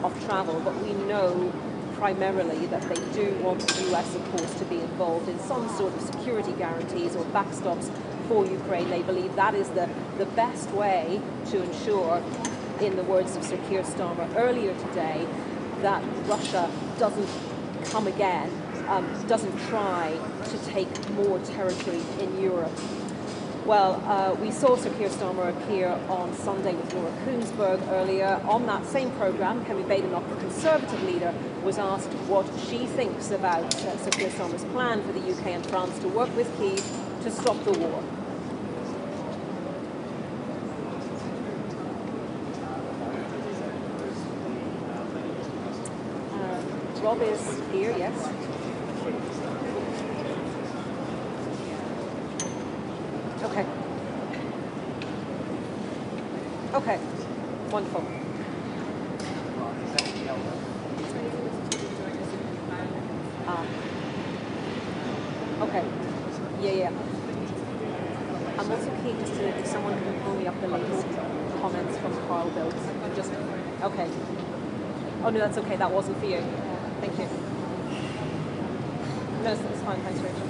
of travel, but we know primarily that they do want the US, of course, to be involved in some sort of security guarantees or backstops for Ukraine. They believe that is the best way to ensure, in the words of Sir Keir Starmer earlier today, that Russia doesn't come again, doesn't try to take more territory in Europe. Well, we saw Sir Keir Starmer appear on Sunday with Laura Kuenssberg earlier. On that same programme, Kemi Badenoch, the Conservative leader, was asked what she thinks about Sir Keir Starmer's plan for the UK and France to work with Kyiv to stop the war. Rob is here, yes. Okay. Okay. Wonderful. Okay. Yeah. I'm also keen just to, if someone can pull me up the latest comments from Carl Bills. Just, okay. Oh no, that's okay. That wasn't for you. Thank you. No, that's fine. Thanks, Rachel.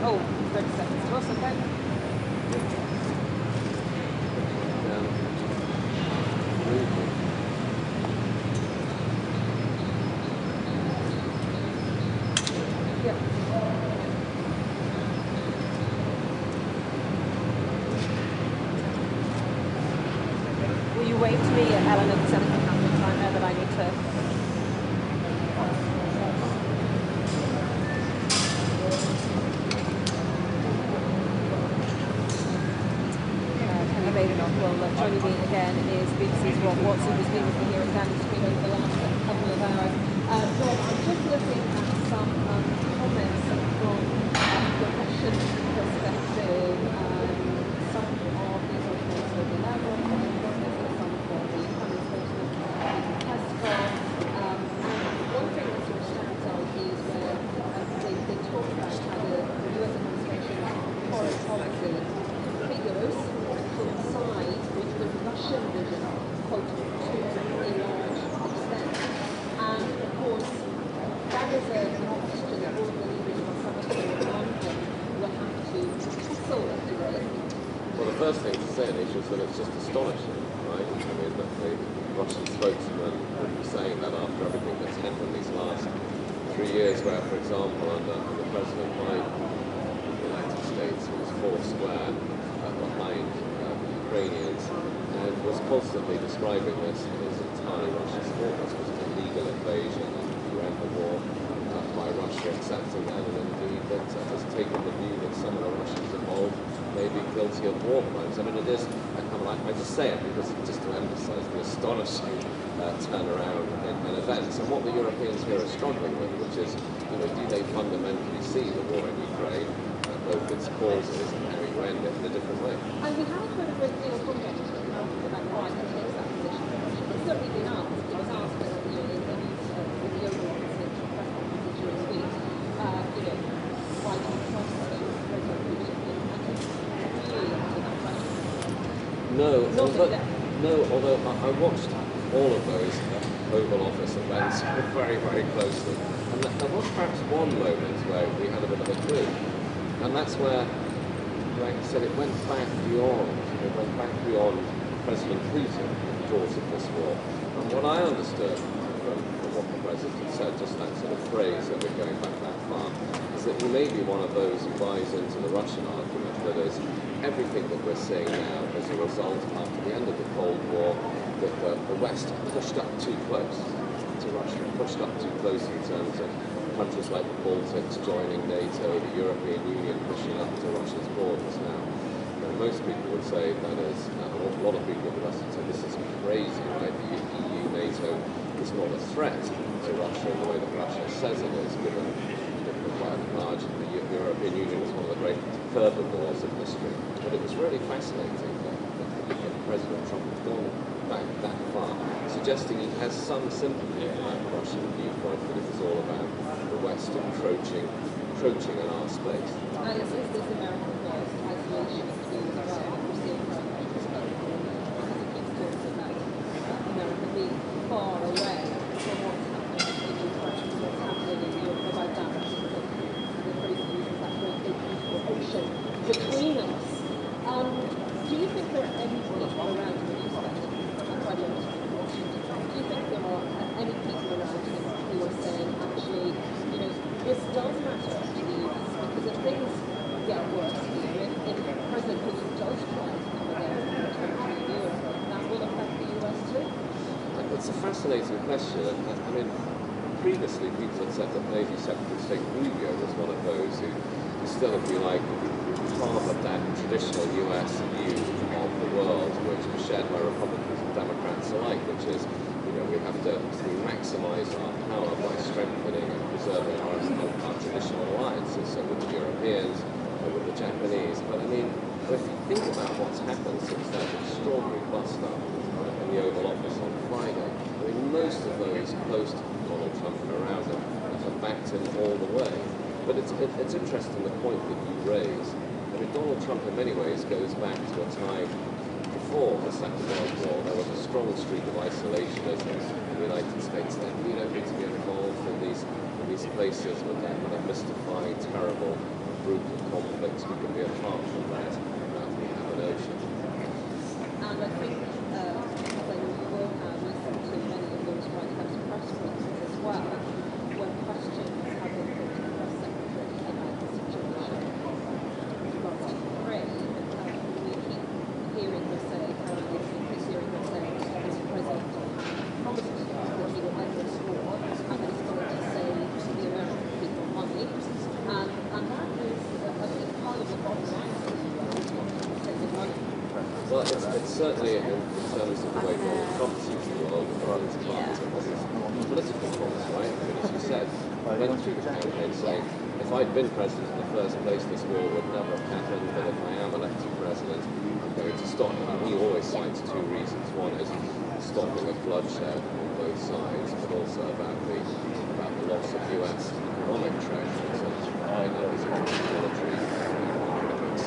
Oh, 30 seconds. That's okay. Will you wave to me, Ellen, at the Seneca Catholic time there that I need to... Kemi Badenoch will join me again is BBC's Rob Watson, who's been with me here at Downing Street over the last couple of hours. Rob, I'm just looking at some comments from the Russian perspective. Some of these are also the Lavrov comments, some from the Kremlin spokesman, Peskov. And one thing that sort of stands out is where they talk about how the US administration's foreign policy figures coincide with the Russian vision, quote, to a large extent. And of course, that is a question that all the leaders of some of the London will have to tackle today. Well, the first thing to say, Anisha, is that it's just astonishing, right? I mean, that the Russian spokesman would be saying that after everything that's happened these last 3 years, where, for example, under President Biden, the United States was four square behind the Ukrainians and was constantly describing this as entirely Russia's fault. This was an illegal invasion and you end the war by Russia accepting that, and indeed that has taken the view that some of the Russians involved may be guilty of war crimes. I mean, it is, I just say it because just to emphasize the astonishing turnaround in events, and what the Europeans here are struggling with, which is, do they fundamentally see the war in Ukraine, both its causes and how you end it in a different way? And we haven't heard a great deal of context about why he takes that position. It's certainly been asked. It was asked whether, in the overall presidential press conference during the week, why do you trust President Putin? And he's really answered that question. No, although I watched all of those Oval Office events very, very closely. And there was perhaps one moment where we had a bit of a clue. And that's where, like I said, it went back beyond President Putin, the cause of this war. And what I understood from what the President said, just that sort of phrase that we're going back that far, is that he may be one of those who buys into the Russian argument that is everything that we're seeing now as a result after the end of the Cold War, that the West pushed up too close to Russia, pushed up too close in terms of countries like the Baltics joining NATO, the European Union pushing up to Russia's borders now. And most people would say that is, a lot of people in the West would say this is crazy, right? The EU, NATO is not a threat to Russia in the way that Russia says it is, given by and large the European Union is one of the great herbivores of history. But it was really fascinating that President Trump had gone back that far, suggesting he has some sympathy for that Russian viewpoint that it was all about the West encroaching in our space. And it's this American first isolationist view as well that we're seeing from American perspective, because it keeps talking about America being far away from what's happening in Ukraine, what's happening in Europe, about that, the phrase uses that great big beautiful ocean between us. Do you think there are any people around when you spend a project in Washington? Do you think there are any people around him who are saying, actually, this does matter to the US, because if things get worse here, if President Putin does try to come again and return to Europe, that will affect the US too? It's a fascinating question. I mean, previously people had said that maybe Secretary of State Rubio was one of those who still, if you like, harbored that traditional US view of the world, which was shared by Republicans and Democrats alike, which is, we have to maximize our power by strengthening and preserving our traditional alliances, so with the Europeans, with the Japanese. But I mean, if you think about what's happened since that extraordinary bust-up in the Oval Office on Friday, I mean, most of those close to Donald Trump and around him have backed him all the way. But it's interesting the point that you raise. I mean, Donald Trump in many ways goes back to a time before the Second World War. There was a strong streak of isolationism in the United States that we don't need to be involved in these places with that kind of mystifying, terrible, brutal conflicts. We can be apart from that. We have an ocean. And I think when you will have listened to many of those White House press conferences as well, when questions have been put to the press secretary about the situation with regards to Ukraine, we keep hearing her say, Caroline keeps hearing her say that the president promised that he will end this war and that he's going to save the American people money. And that is a big part of the bottom line for the US, saving money. Well, it's certainly in terms of the way Donald Trump sees the world, rather than political promise, right? I mean, as you said, I went through the campaign saying, if I'd been president in the first place, this war would never have happened, but if I am elected president, I'm going to stop it. And he always cites two reasons. One is stopping of bloodshed on both sides, but also about the loss of US economic treasure, so military commitments.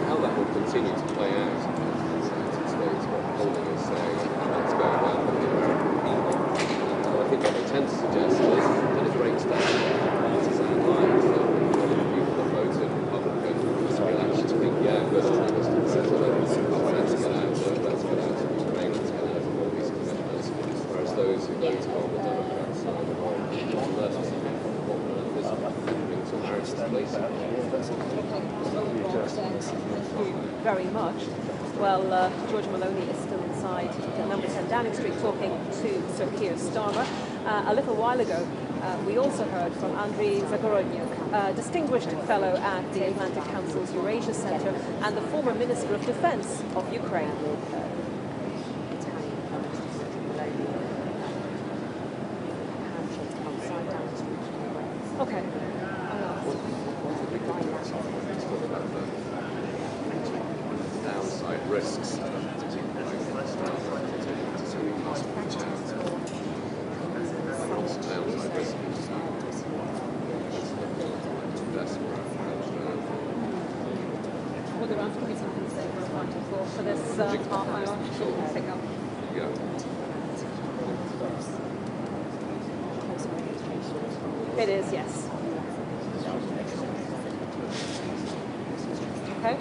How that will continue to play out in the United States, what polling is saying, and how that's going down with the American people. So I think what they tend to suggest is that it breaks down partisan lines, that a lot of the people that voted Republican will actually think, yeah, good on us to settle it, let's get out of Ukraine, let's get out of all these commitments. Whereas those who voted on the Democrat side are on what on earth is happening to America's place. Thank you very much. Well, George Maloney is still inside number 10 Downing Street talking to Sir Keir Starmer. A little while ago, we also heard from Andriy Zagorodnyuk, a distinguished fellow at the Atlantic Council's Eurasia Center and the former Minister of Defense of Ukraine. Okay. Downside risks. Well, there are probably something to say for a party for this half hour. Pick up. Yeah. It is, yes. Okay.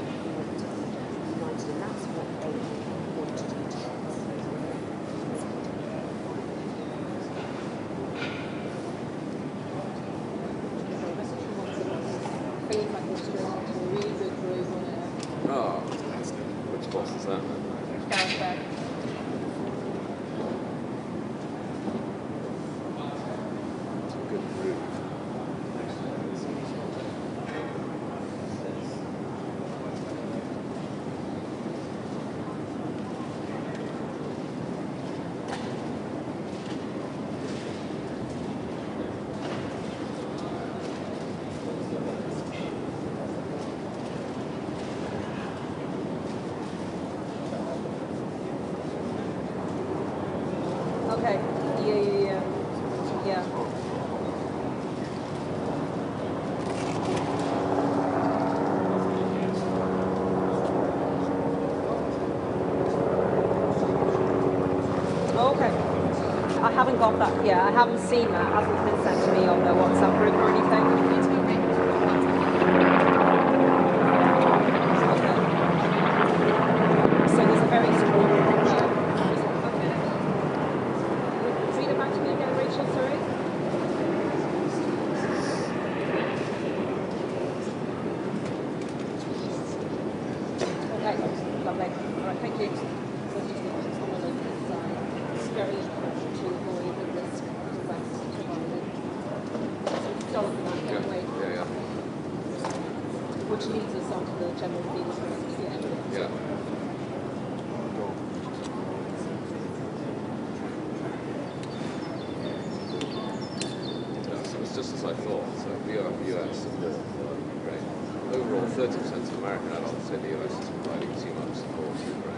Oh, which boss is that? Gareth Beck. Good move. Okay. Yeah. Okay. I haven't got that. Yeah, I haven't seen that. It hasn't been sent to me on the WhatsApp group or anything. Okay. So there's a very strong. Okay. Read it back to me again, Rachel. Sorry. Okay. Lovely. All right. Thank you. Very important to avoid the risk of West providing. So that way. Yeah. Which leads us on to the general theme of the Yeah. So it's just as I thought. So US support for Ukraine. Overall, 30% of American adults say the US is providing too much support to Ukraine.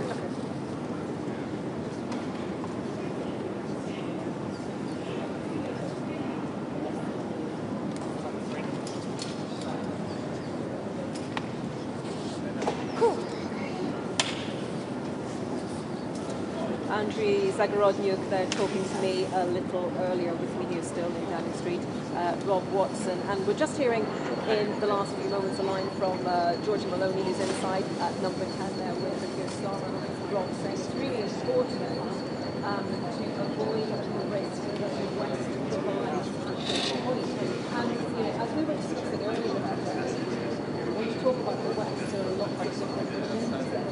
Andriy Zagorodnyuk there talking to me a little earlier with me here still in Downing Street, Rob Watson, and we're just hearing in the last few moments a line from Giorgia Maloney, who's inside at number 10 there with the Keir Starmer. Rob saying it's really important to avoid the risk that the West provides point. And as we were discussing earlier, when you talk about the West, there are lots of different regimes there.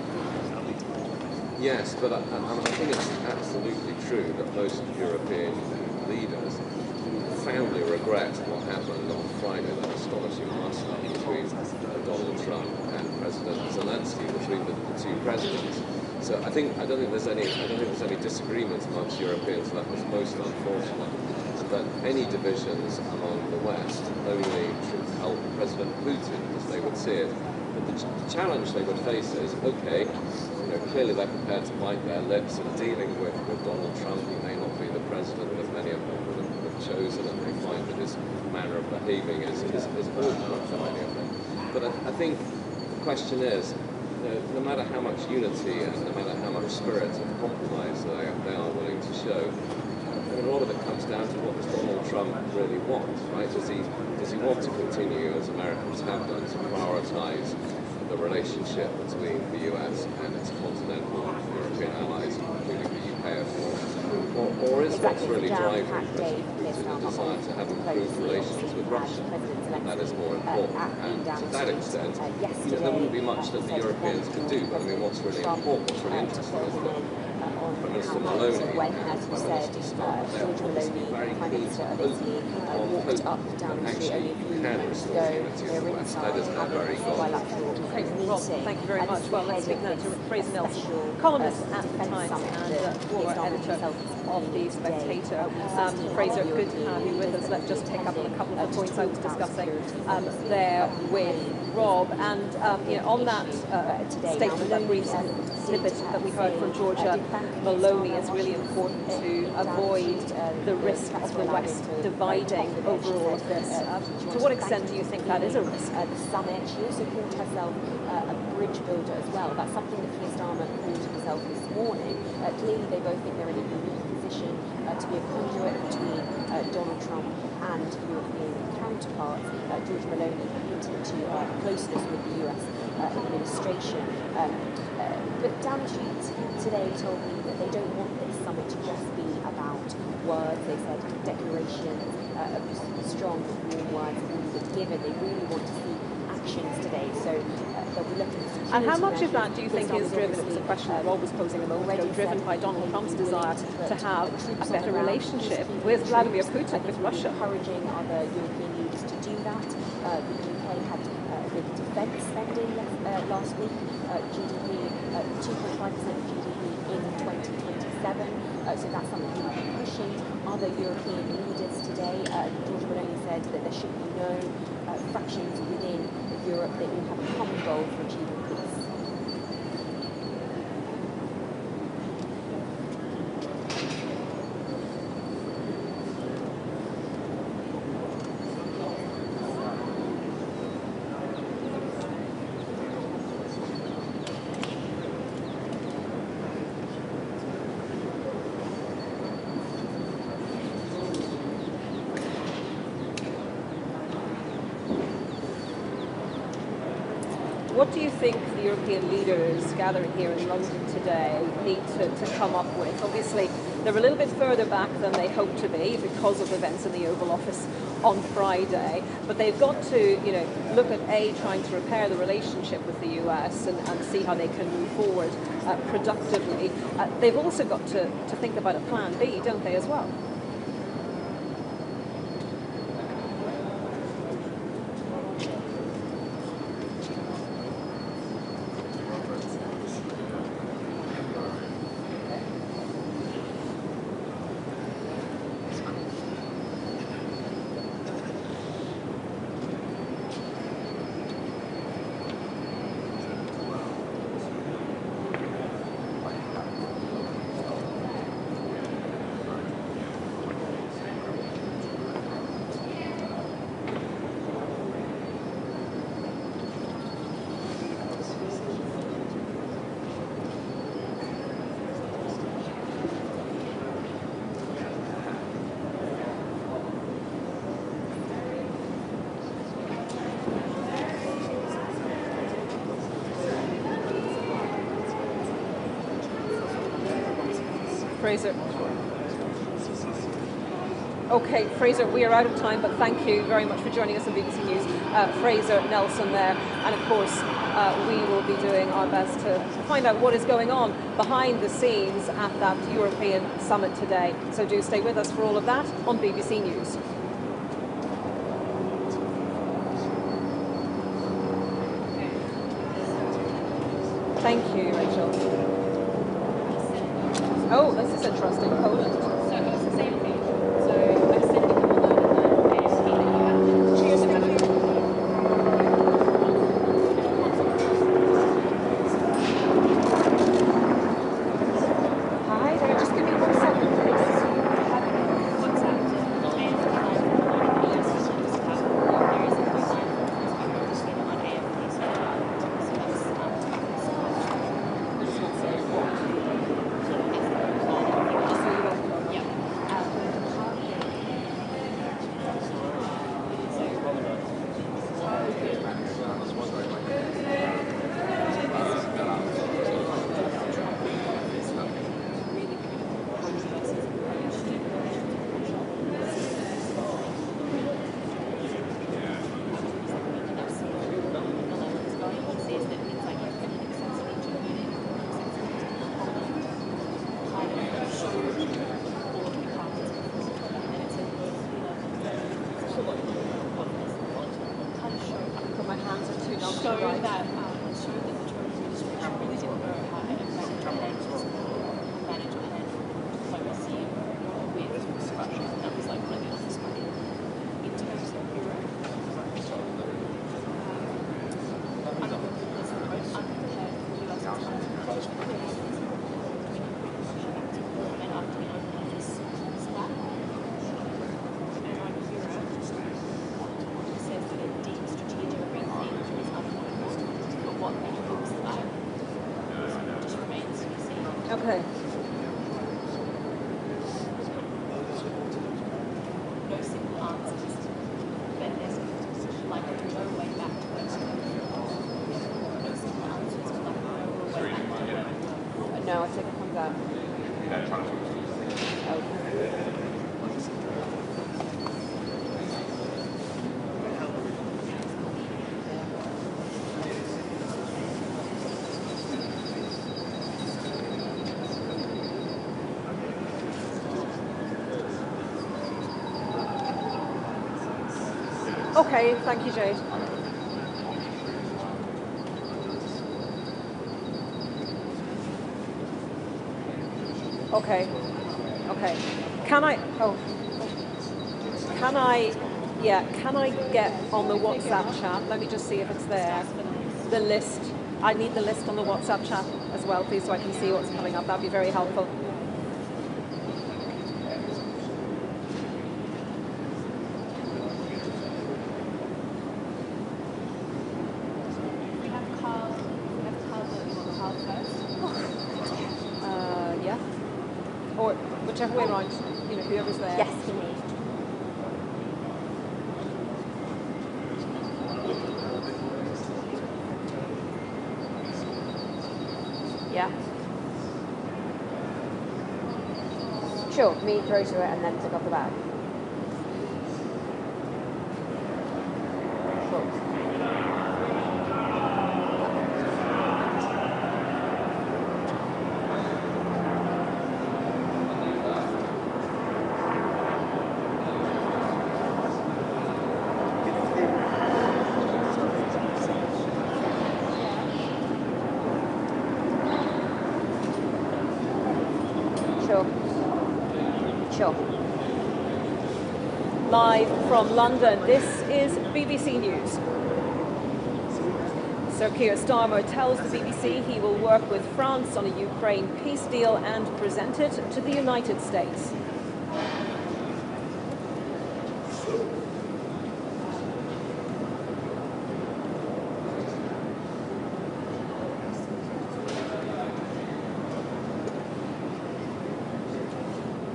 Yes, but I think it's absolutely true that most European leaders profoundly regret what happened on Friday, that astonishing muster between Donald Trump and President Zelensky, between the two presidents. So I don't think there's any disagreement amongst Europeans that was most unfortunate, and that any divisions among the West only should help President Putin, as they would see it. But the challenge they would face is, okay, clearly they're prepared to bite their lips in dealing with Donald Trump. He may not be the president that many of them would have chosen, and they find that his manner of behaving is awkward for many of them. But I think the question is, no matter how much unity and no matter how much spirit of compromise they are willing to show, I mean, a lot of it comes down to what does Donald Trump really want, right? Does he want to continue, as Americans have done, to prioritize the relationship between the US and its continental European allies, including the UK, of course? Or is what's really driving President Putin a desire to have improved relations with Russia? That is more important. And to that extent, there wouldn't be much that the Europeans could do. But I mean, what's really important, what's really interesting is that Prime Minister Maloney and Prime Minister Starmer, they're obviously very keen to hope on hope that actually can restore unity in the West. That is their very goal. Great, Rob, thank you very much. Well, let's speak now to Fraser Nelson, columnist at The Times and former editor of The Spectator. Fraser, good to have you with us. Let's just pick up on a couple of the points I was discussing there with Rob. And on that statement, that brief snippet that we heard from Giorgia Maloney, it's really important to avoid the risk of the West dividing over all of this. To what extent do you think that is a risk? The summit, she also called herself a bridge builder as well. That's something that Keir Starmer called himself this morning. Clearly, they both think they're in a unique position to be a conduit between Donald Trump and European counterparts. Giorgia Maloney hinted to closeness with the US administration. But Downing Street today told me that they don't want this summit to just be about words. They said declarations, strong, warm words have really been given. They really want to see actions today. So they'll be looking at and how much of that do you think is driven, it was a question that Rob was posing a moment ago, driven by Donald Trump's desire to have a better relationship with Vladimir Putin, with Russia? Encouraging other European leaders to do that. The UK had big defence spending last week, GDP, 2.5% of GDP in 2027. So that's something we will be pushing. Other European leaders today, Giorgia Maloney said that there should be no fractions within Europe. They all have a common goal for achieving peace. What do you think the European leaders gathering here in London today need to come up with? Obviously, they're a little bit further back than they hoped to be because of events in the Oval Office on Friday, but they've got to, look at trying to repair the relationship with the US and see how they can move forward productively. They've also got to think about a plan B, don't they, as well? Fraser. Okay, Fraser, we are out of time, but thank you very much for joining us on BBC News. Fraser Nelson there, and of course we will be doing our best to find out what is going on behind the scenes at that European summit today. So do stay with us for all of that on BBC News. Thank you, Rachel. Oh, this is interesting. Poland. So it's the same thing. So I sent people know that ASP that you have. Cheers, thank you. Hi there, just give me 1 second, please. Okay. No simple answers, but there's like no way back to where no simple answers, but like no way back to where No, I think it comes out. Okay, thank you, Jade. Okay. Can I get on the WhatsApp chat? Let me just see if it's there. The list. I need the list on the WhatsApp chat as well, please, so I can see what's coming up. That'd be very helpful. Yeah. Or whichever way around, whoever's there. Yes, for me. Yeah. Sure, me throw to it and then pick up the bag. Sure. Live from London, this is BBC News. Sir Keir Starmer tells the BBC he will work with France on a Ukraine peace deal and present it to the United States.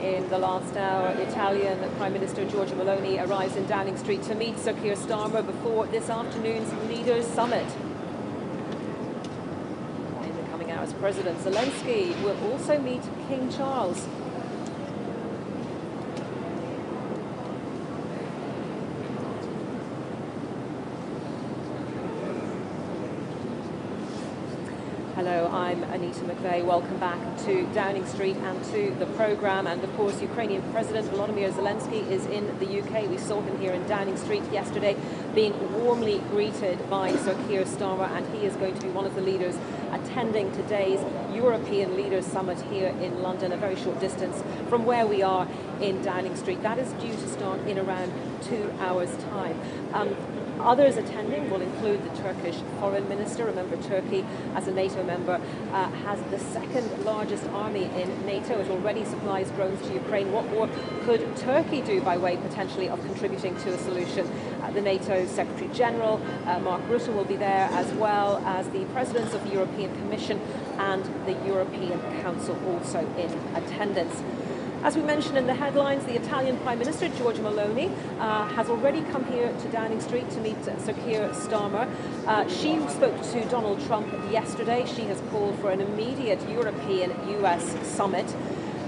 In the last hour, Italian Prime Minister Giorgia Meloni arrives in Downing Street to meet Sir Keir Starmer before this afternoon's Leaders' Summit. In the coming hours, President Zelensky will also meet King Charles. Hello, I'm Anita McVeigh. Welcome back to Downing Street and to the programme. And of course, Ukrainian President Volodymyr Zelensky is in the UK. We saw him here in Downing Street yesterday being warmly greeted by Sir Keir Starmer, and he is going to be one of the leaders attending today's European Leaders Summit here in London, a very short distance from where we are in Downing Street. That is due to start in around 2 hours' time. Others attending will include the Turkish Foreign Minister. Remember, Turkey, as a NATO member, has the second largest army in NATO. It already supplies drones to Ukraine. What more could Turkey do by way, potentially, of contributing to a solution? The NATO Secretary General, Mark Rutte, will be there, as well as the presidents of the European Commission and the European Council also in attendance. As we mentioned in the headlines, the Italian Prime Minister, Giorgia Meloni, has already come here to Downing Street to meet Sir Keir Starmer. She spoke to Donald Trump yesterday. She has called for an immediate European-US summit.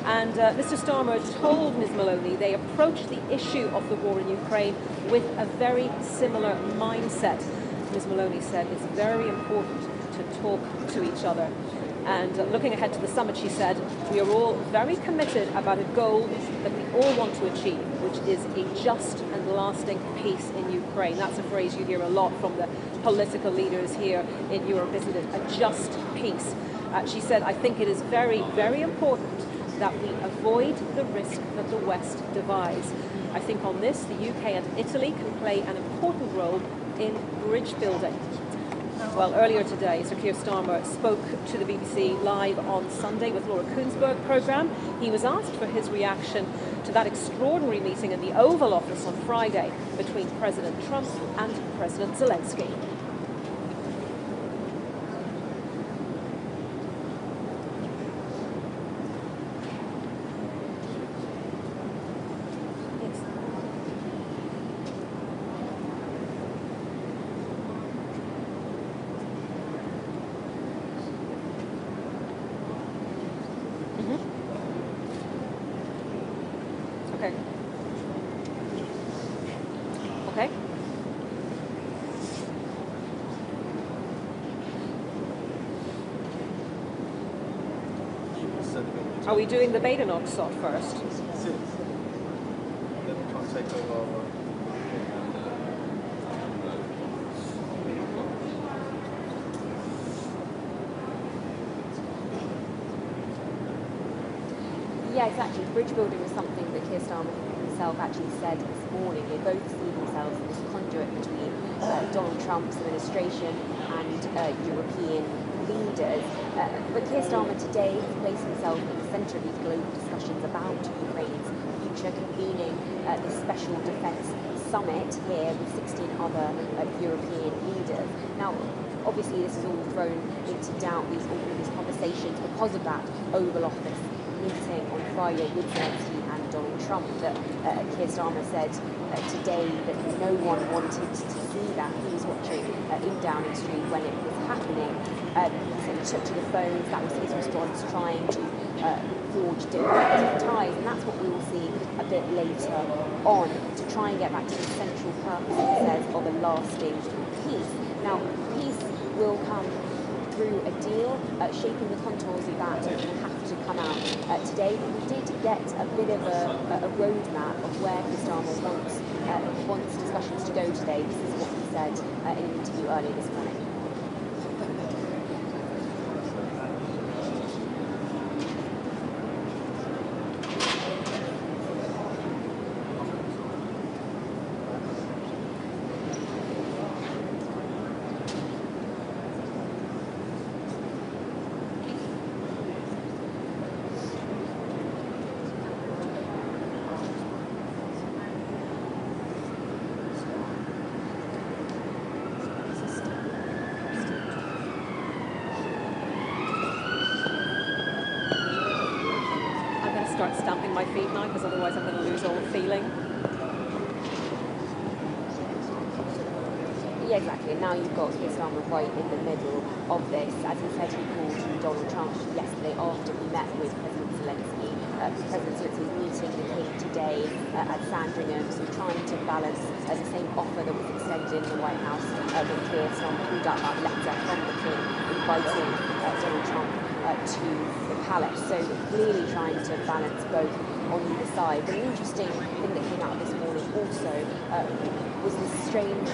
And Mr. Starmer told Ms. Meloni they approach the issue of the war in Ukraine with a very similar mindset. Ms. Meloni said it's very important to talk to each other. And looking ahead to the summit, she said, we are all very committed about a goal that we all want to achieve, which is a just and lasting peace in Ukraine. That's a phrase you hear a lot from the political leaders here in Europe, isn't it? A just peace. She said, I think it is very, very important that we avoid the risk that the West divides. I think on this, the UK and Italy can play an important role in bridge building. Well, earlier today, Sir Keir Starmer spoke to the BBC Live on Sunday with Laura Kuenssberg programme. He was asked for his reaction to that extraordinary meeting in the Oval Office on Friday between President Trump and President Zelensky. Okay. Okay. Are we doing the Badenoch shot first? Yeah, exactly. Bridge building was something that Keir Starmer himself actually said this morning. They both see themselves as this conduit between Donald Trump's administration and European leaders. But Keir Starmer today has placed himself in the centre of these global discussions about Ukraine's future, convening this special defence summit here with 16 other European leaders. Now, obviously, this is all thrown into doubt, all these conversations, because of that Oval Office meeting on Friday with Zelensky and Donald Trump, that Keir Starmer said today that no one wanted to see that. He was watching in Downing Street when it was happening. He said he took to the phones. That was his response, trying to forge diplomatic ties, and that's what we will see a bit later on, to try and get back to the central purpose, he says, of a lasting peace. Now, peace will come through a deal, shaping the contours of that will have to come out today. We did get a bit of a roadmap of where Keir Starmer wants discussions to go today. This is what he said in an interview earlier this morning. Start stamping my feet now, because otherwise I'm going to lose all feeling. Yeah, exactly. And now you've got Keir Starmer right in the middle of this. As he said, he called Donald Trump yesterday after he met with President Zelensky. President Zelensky is meeting the king today at Sandringham, so trying to balance the same offer that was extended in the White House when Keir Starmer pulled out that letter from the king inviting Donald Trump to the palace. So clearly trying to balance both on either side. But an interesting thing that came out this morning also was this strange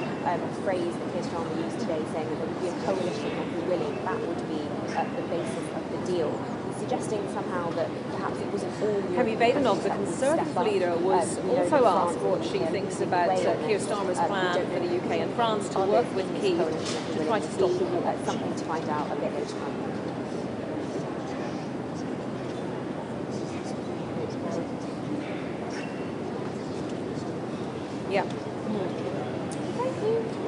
phrase that Keir Starmer used today, saying that there would be a coalition of the willing. That would be the basis of the deal. He's suggesting somehow that perhaps it wasn't all Kemi Badenoch, the Conservative leader, was also asked what she thinks about Keir Starmer's plan for the UK and France to work with Kyiv to try to stop the war. Something to find out a bit later on. Yeah. Thank you.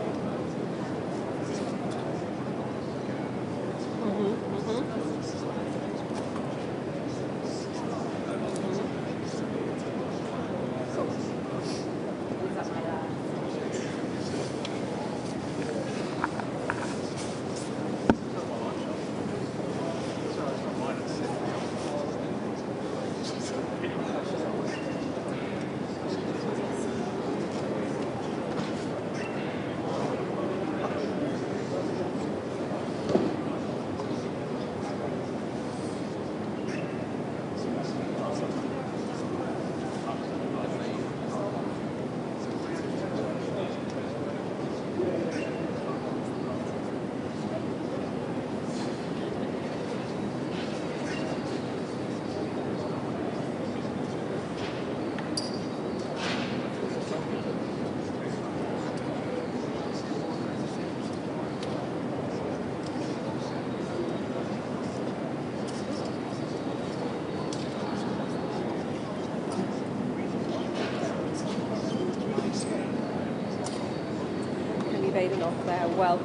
Badenoch there. Well,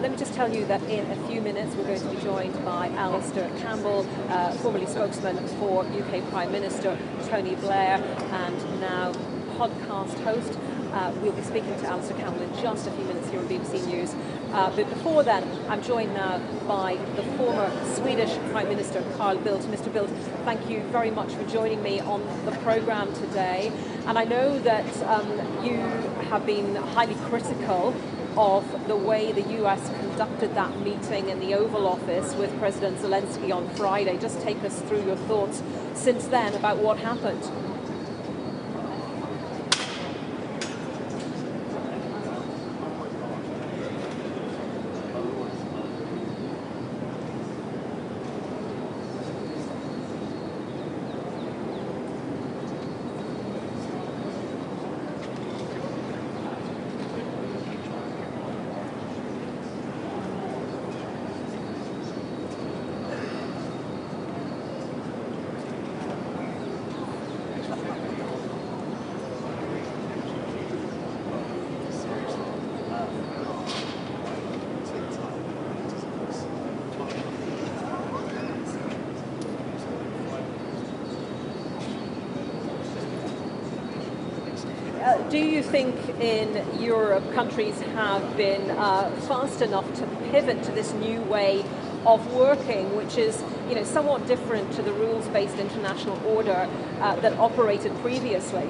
let me just tell you that in a few minutes we're going to be joined by Alistair Campbell, formerly spokesman for UK Prime Minister Tony Blair and now podcast host. We'll be speaking to Alistair Campbell in just a few minutes here on BBC News. But before then, I'm joined now by the former Swedish Prime Minister, Carl Bildt. Mr. Bildt, thank you very much for joining me on the programme today. And I know that you have been highly critical of the way the US conducted that meeting in the Oval Office with President Zelensky on Friday. Just take us through your thoughts since then about what happened. do you think in Europe countries have been fast enough to pivot to this new way of working, which is somewhat different to the rules-based international order that operated previously?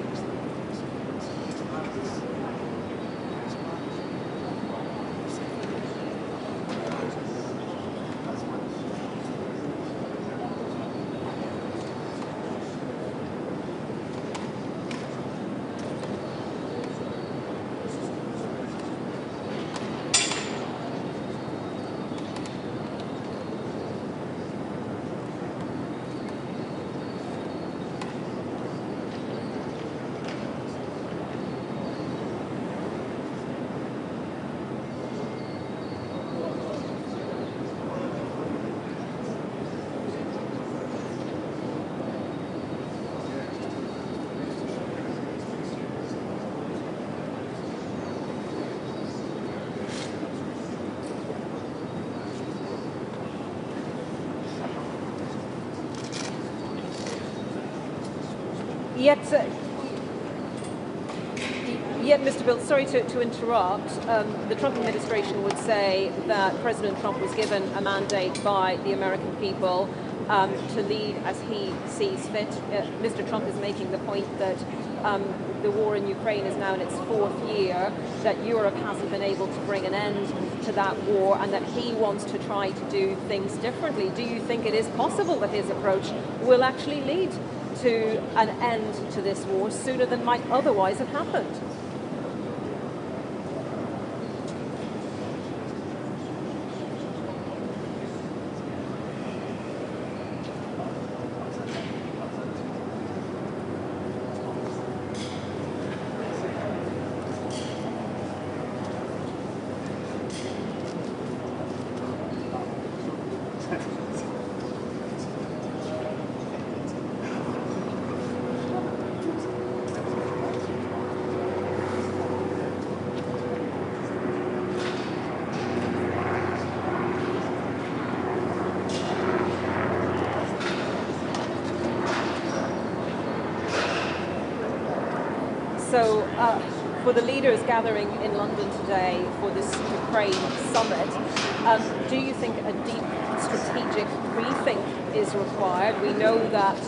Yet, Mr. Bildt, sorry to interrupt, the Trump administration would say that President Trump was given a mandate by the American people to lead as he sees fit. Mr. Trump is making the point that the war in Ukraine is now in its 4th year, that Europe hasn't been able to bring an end to that war, and that he wants to try to do things differently. Do you think it is possible that his approach will actually lead to an end to this war sooner than might otherwise have happened? So for the leaders gathering in London today for this Ukraine summit, do you think a deep strategic rethink is required? We know that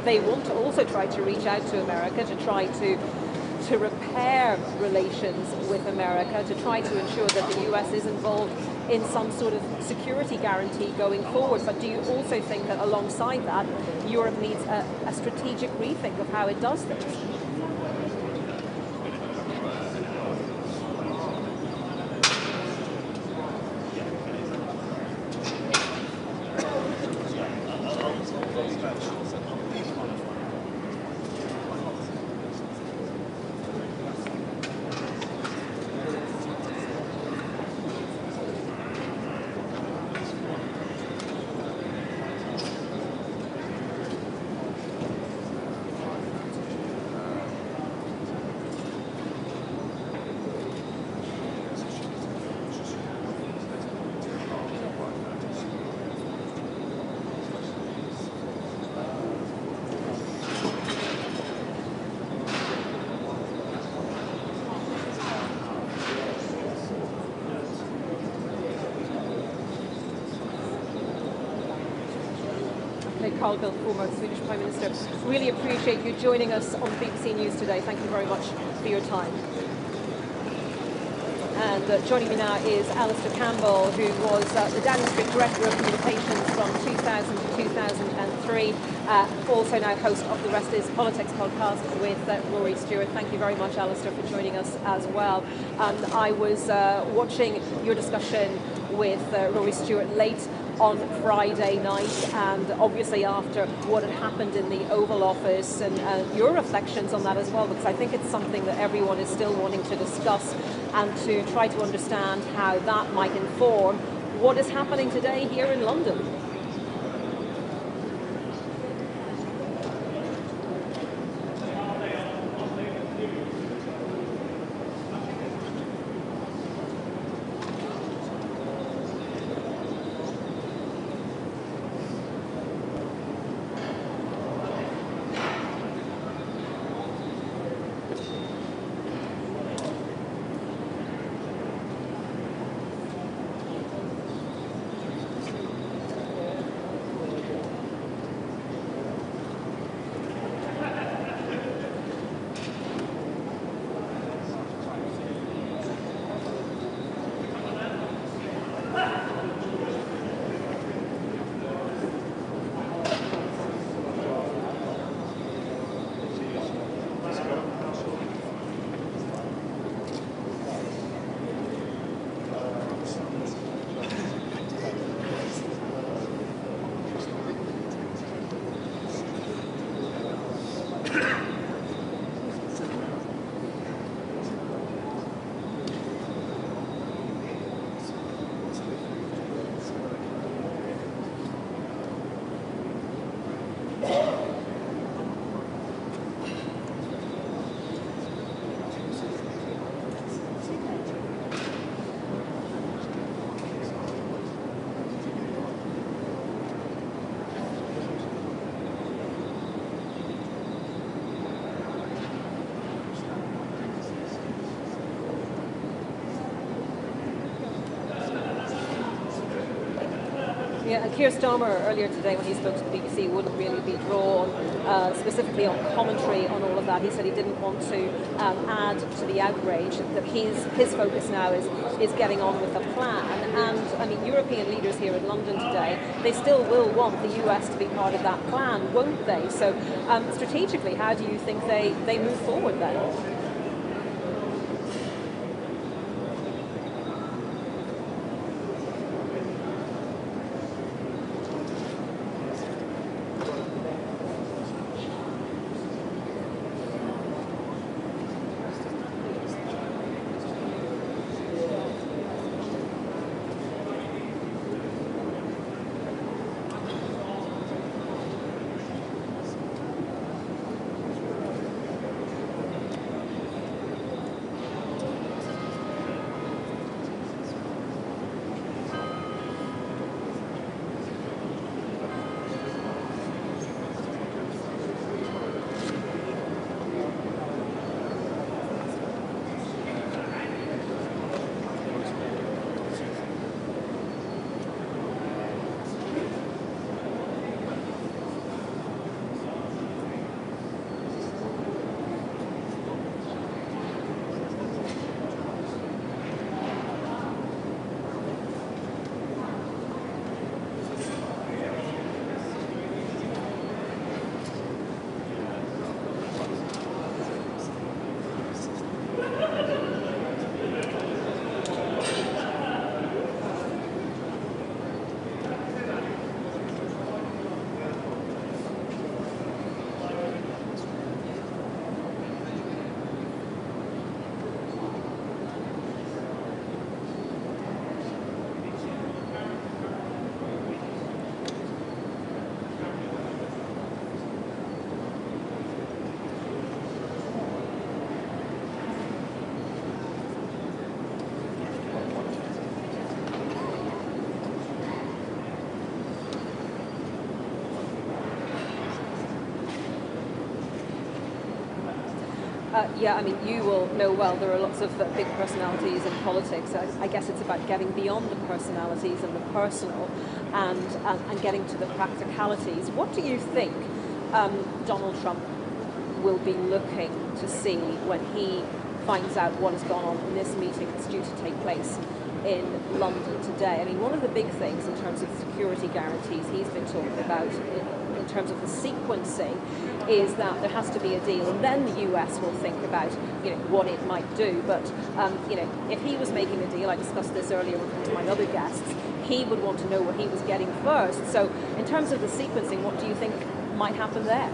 they want to also try to reach out to America to try to repair relations with America, to try to ensure that the US is involved in some sort of security guarantee going forward. But do you also think that alongside that, Europe needs a strategic rethink of how it does things? Carl Bildt, former Swedish Prime Minister. Really appreciate you joining us on BBC News today. Thank you very much for your time. And joining me now is Alistair Campbell, who was the Downing Street Director of Communications from 2000 to 2003, also now host of the Rest is Politics podcast with Rory Stewart. Thank you very much, Alistair, for joining us as well. I was watching your discussion with Rory Stewart late on Friday night, and obviously after what had happened in the Oval Office, and your reflections on that as well, because I think it's something that everyone is still wanting to discuss and to try to understand how that might inform what is happening today here in London. Yeah, and Keir Starmer earlier today when he spoke to the BBC wouldn't really be drawn specifically on commentary on all of that. He said he didn't want to add to the outrage, that his focus now is getting on with the plan. And I mean, European leaders here in London today, they still will want the US to be part of that plan, won't they? So strategically, how do you think they move forward then? Yeah, I mean, you will know well there are lots of big personalities in politics. I guess it's about getting beyond the personalities and the personal and getting to the practicalities. What do you think Donald Trump will be looking to see when he finds out what has gone on in this meeting that's due to take place in London today? I mean, one of the big things in terms of security guarantees he's been talking about in terms of the sequencing is that there has to be a deal, and then the US will think about, you know, what it might do. But you know, if he was making a deal, I discussed this earlier with one of my other guests, he would want to know what he was getting first. So in terms of the sequencing, what do you think might happen there?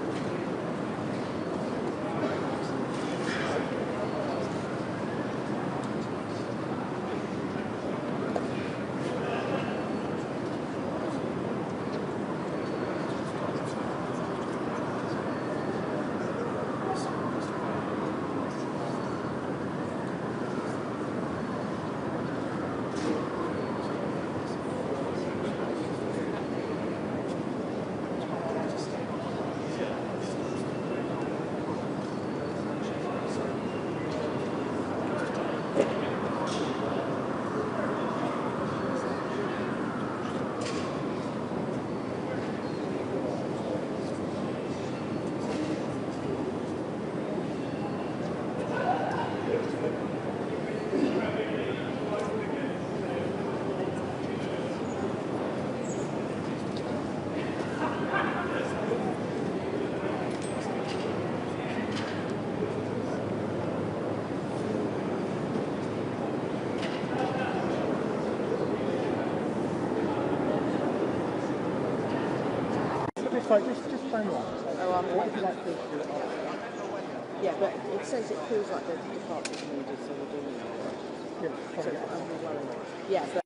Just play one. What would you like to Yeah, but it says it feels like the departure's needed, so we're doing it. Yeah, So, well enough. Yeah, but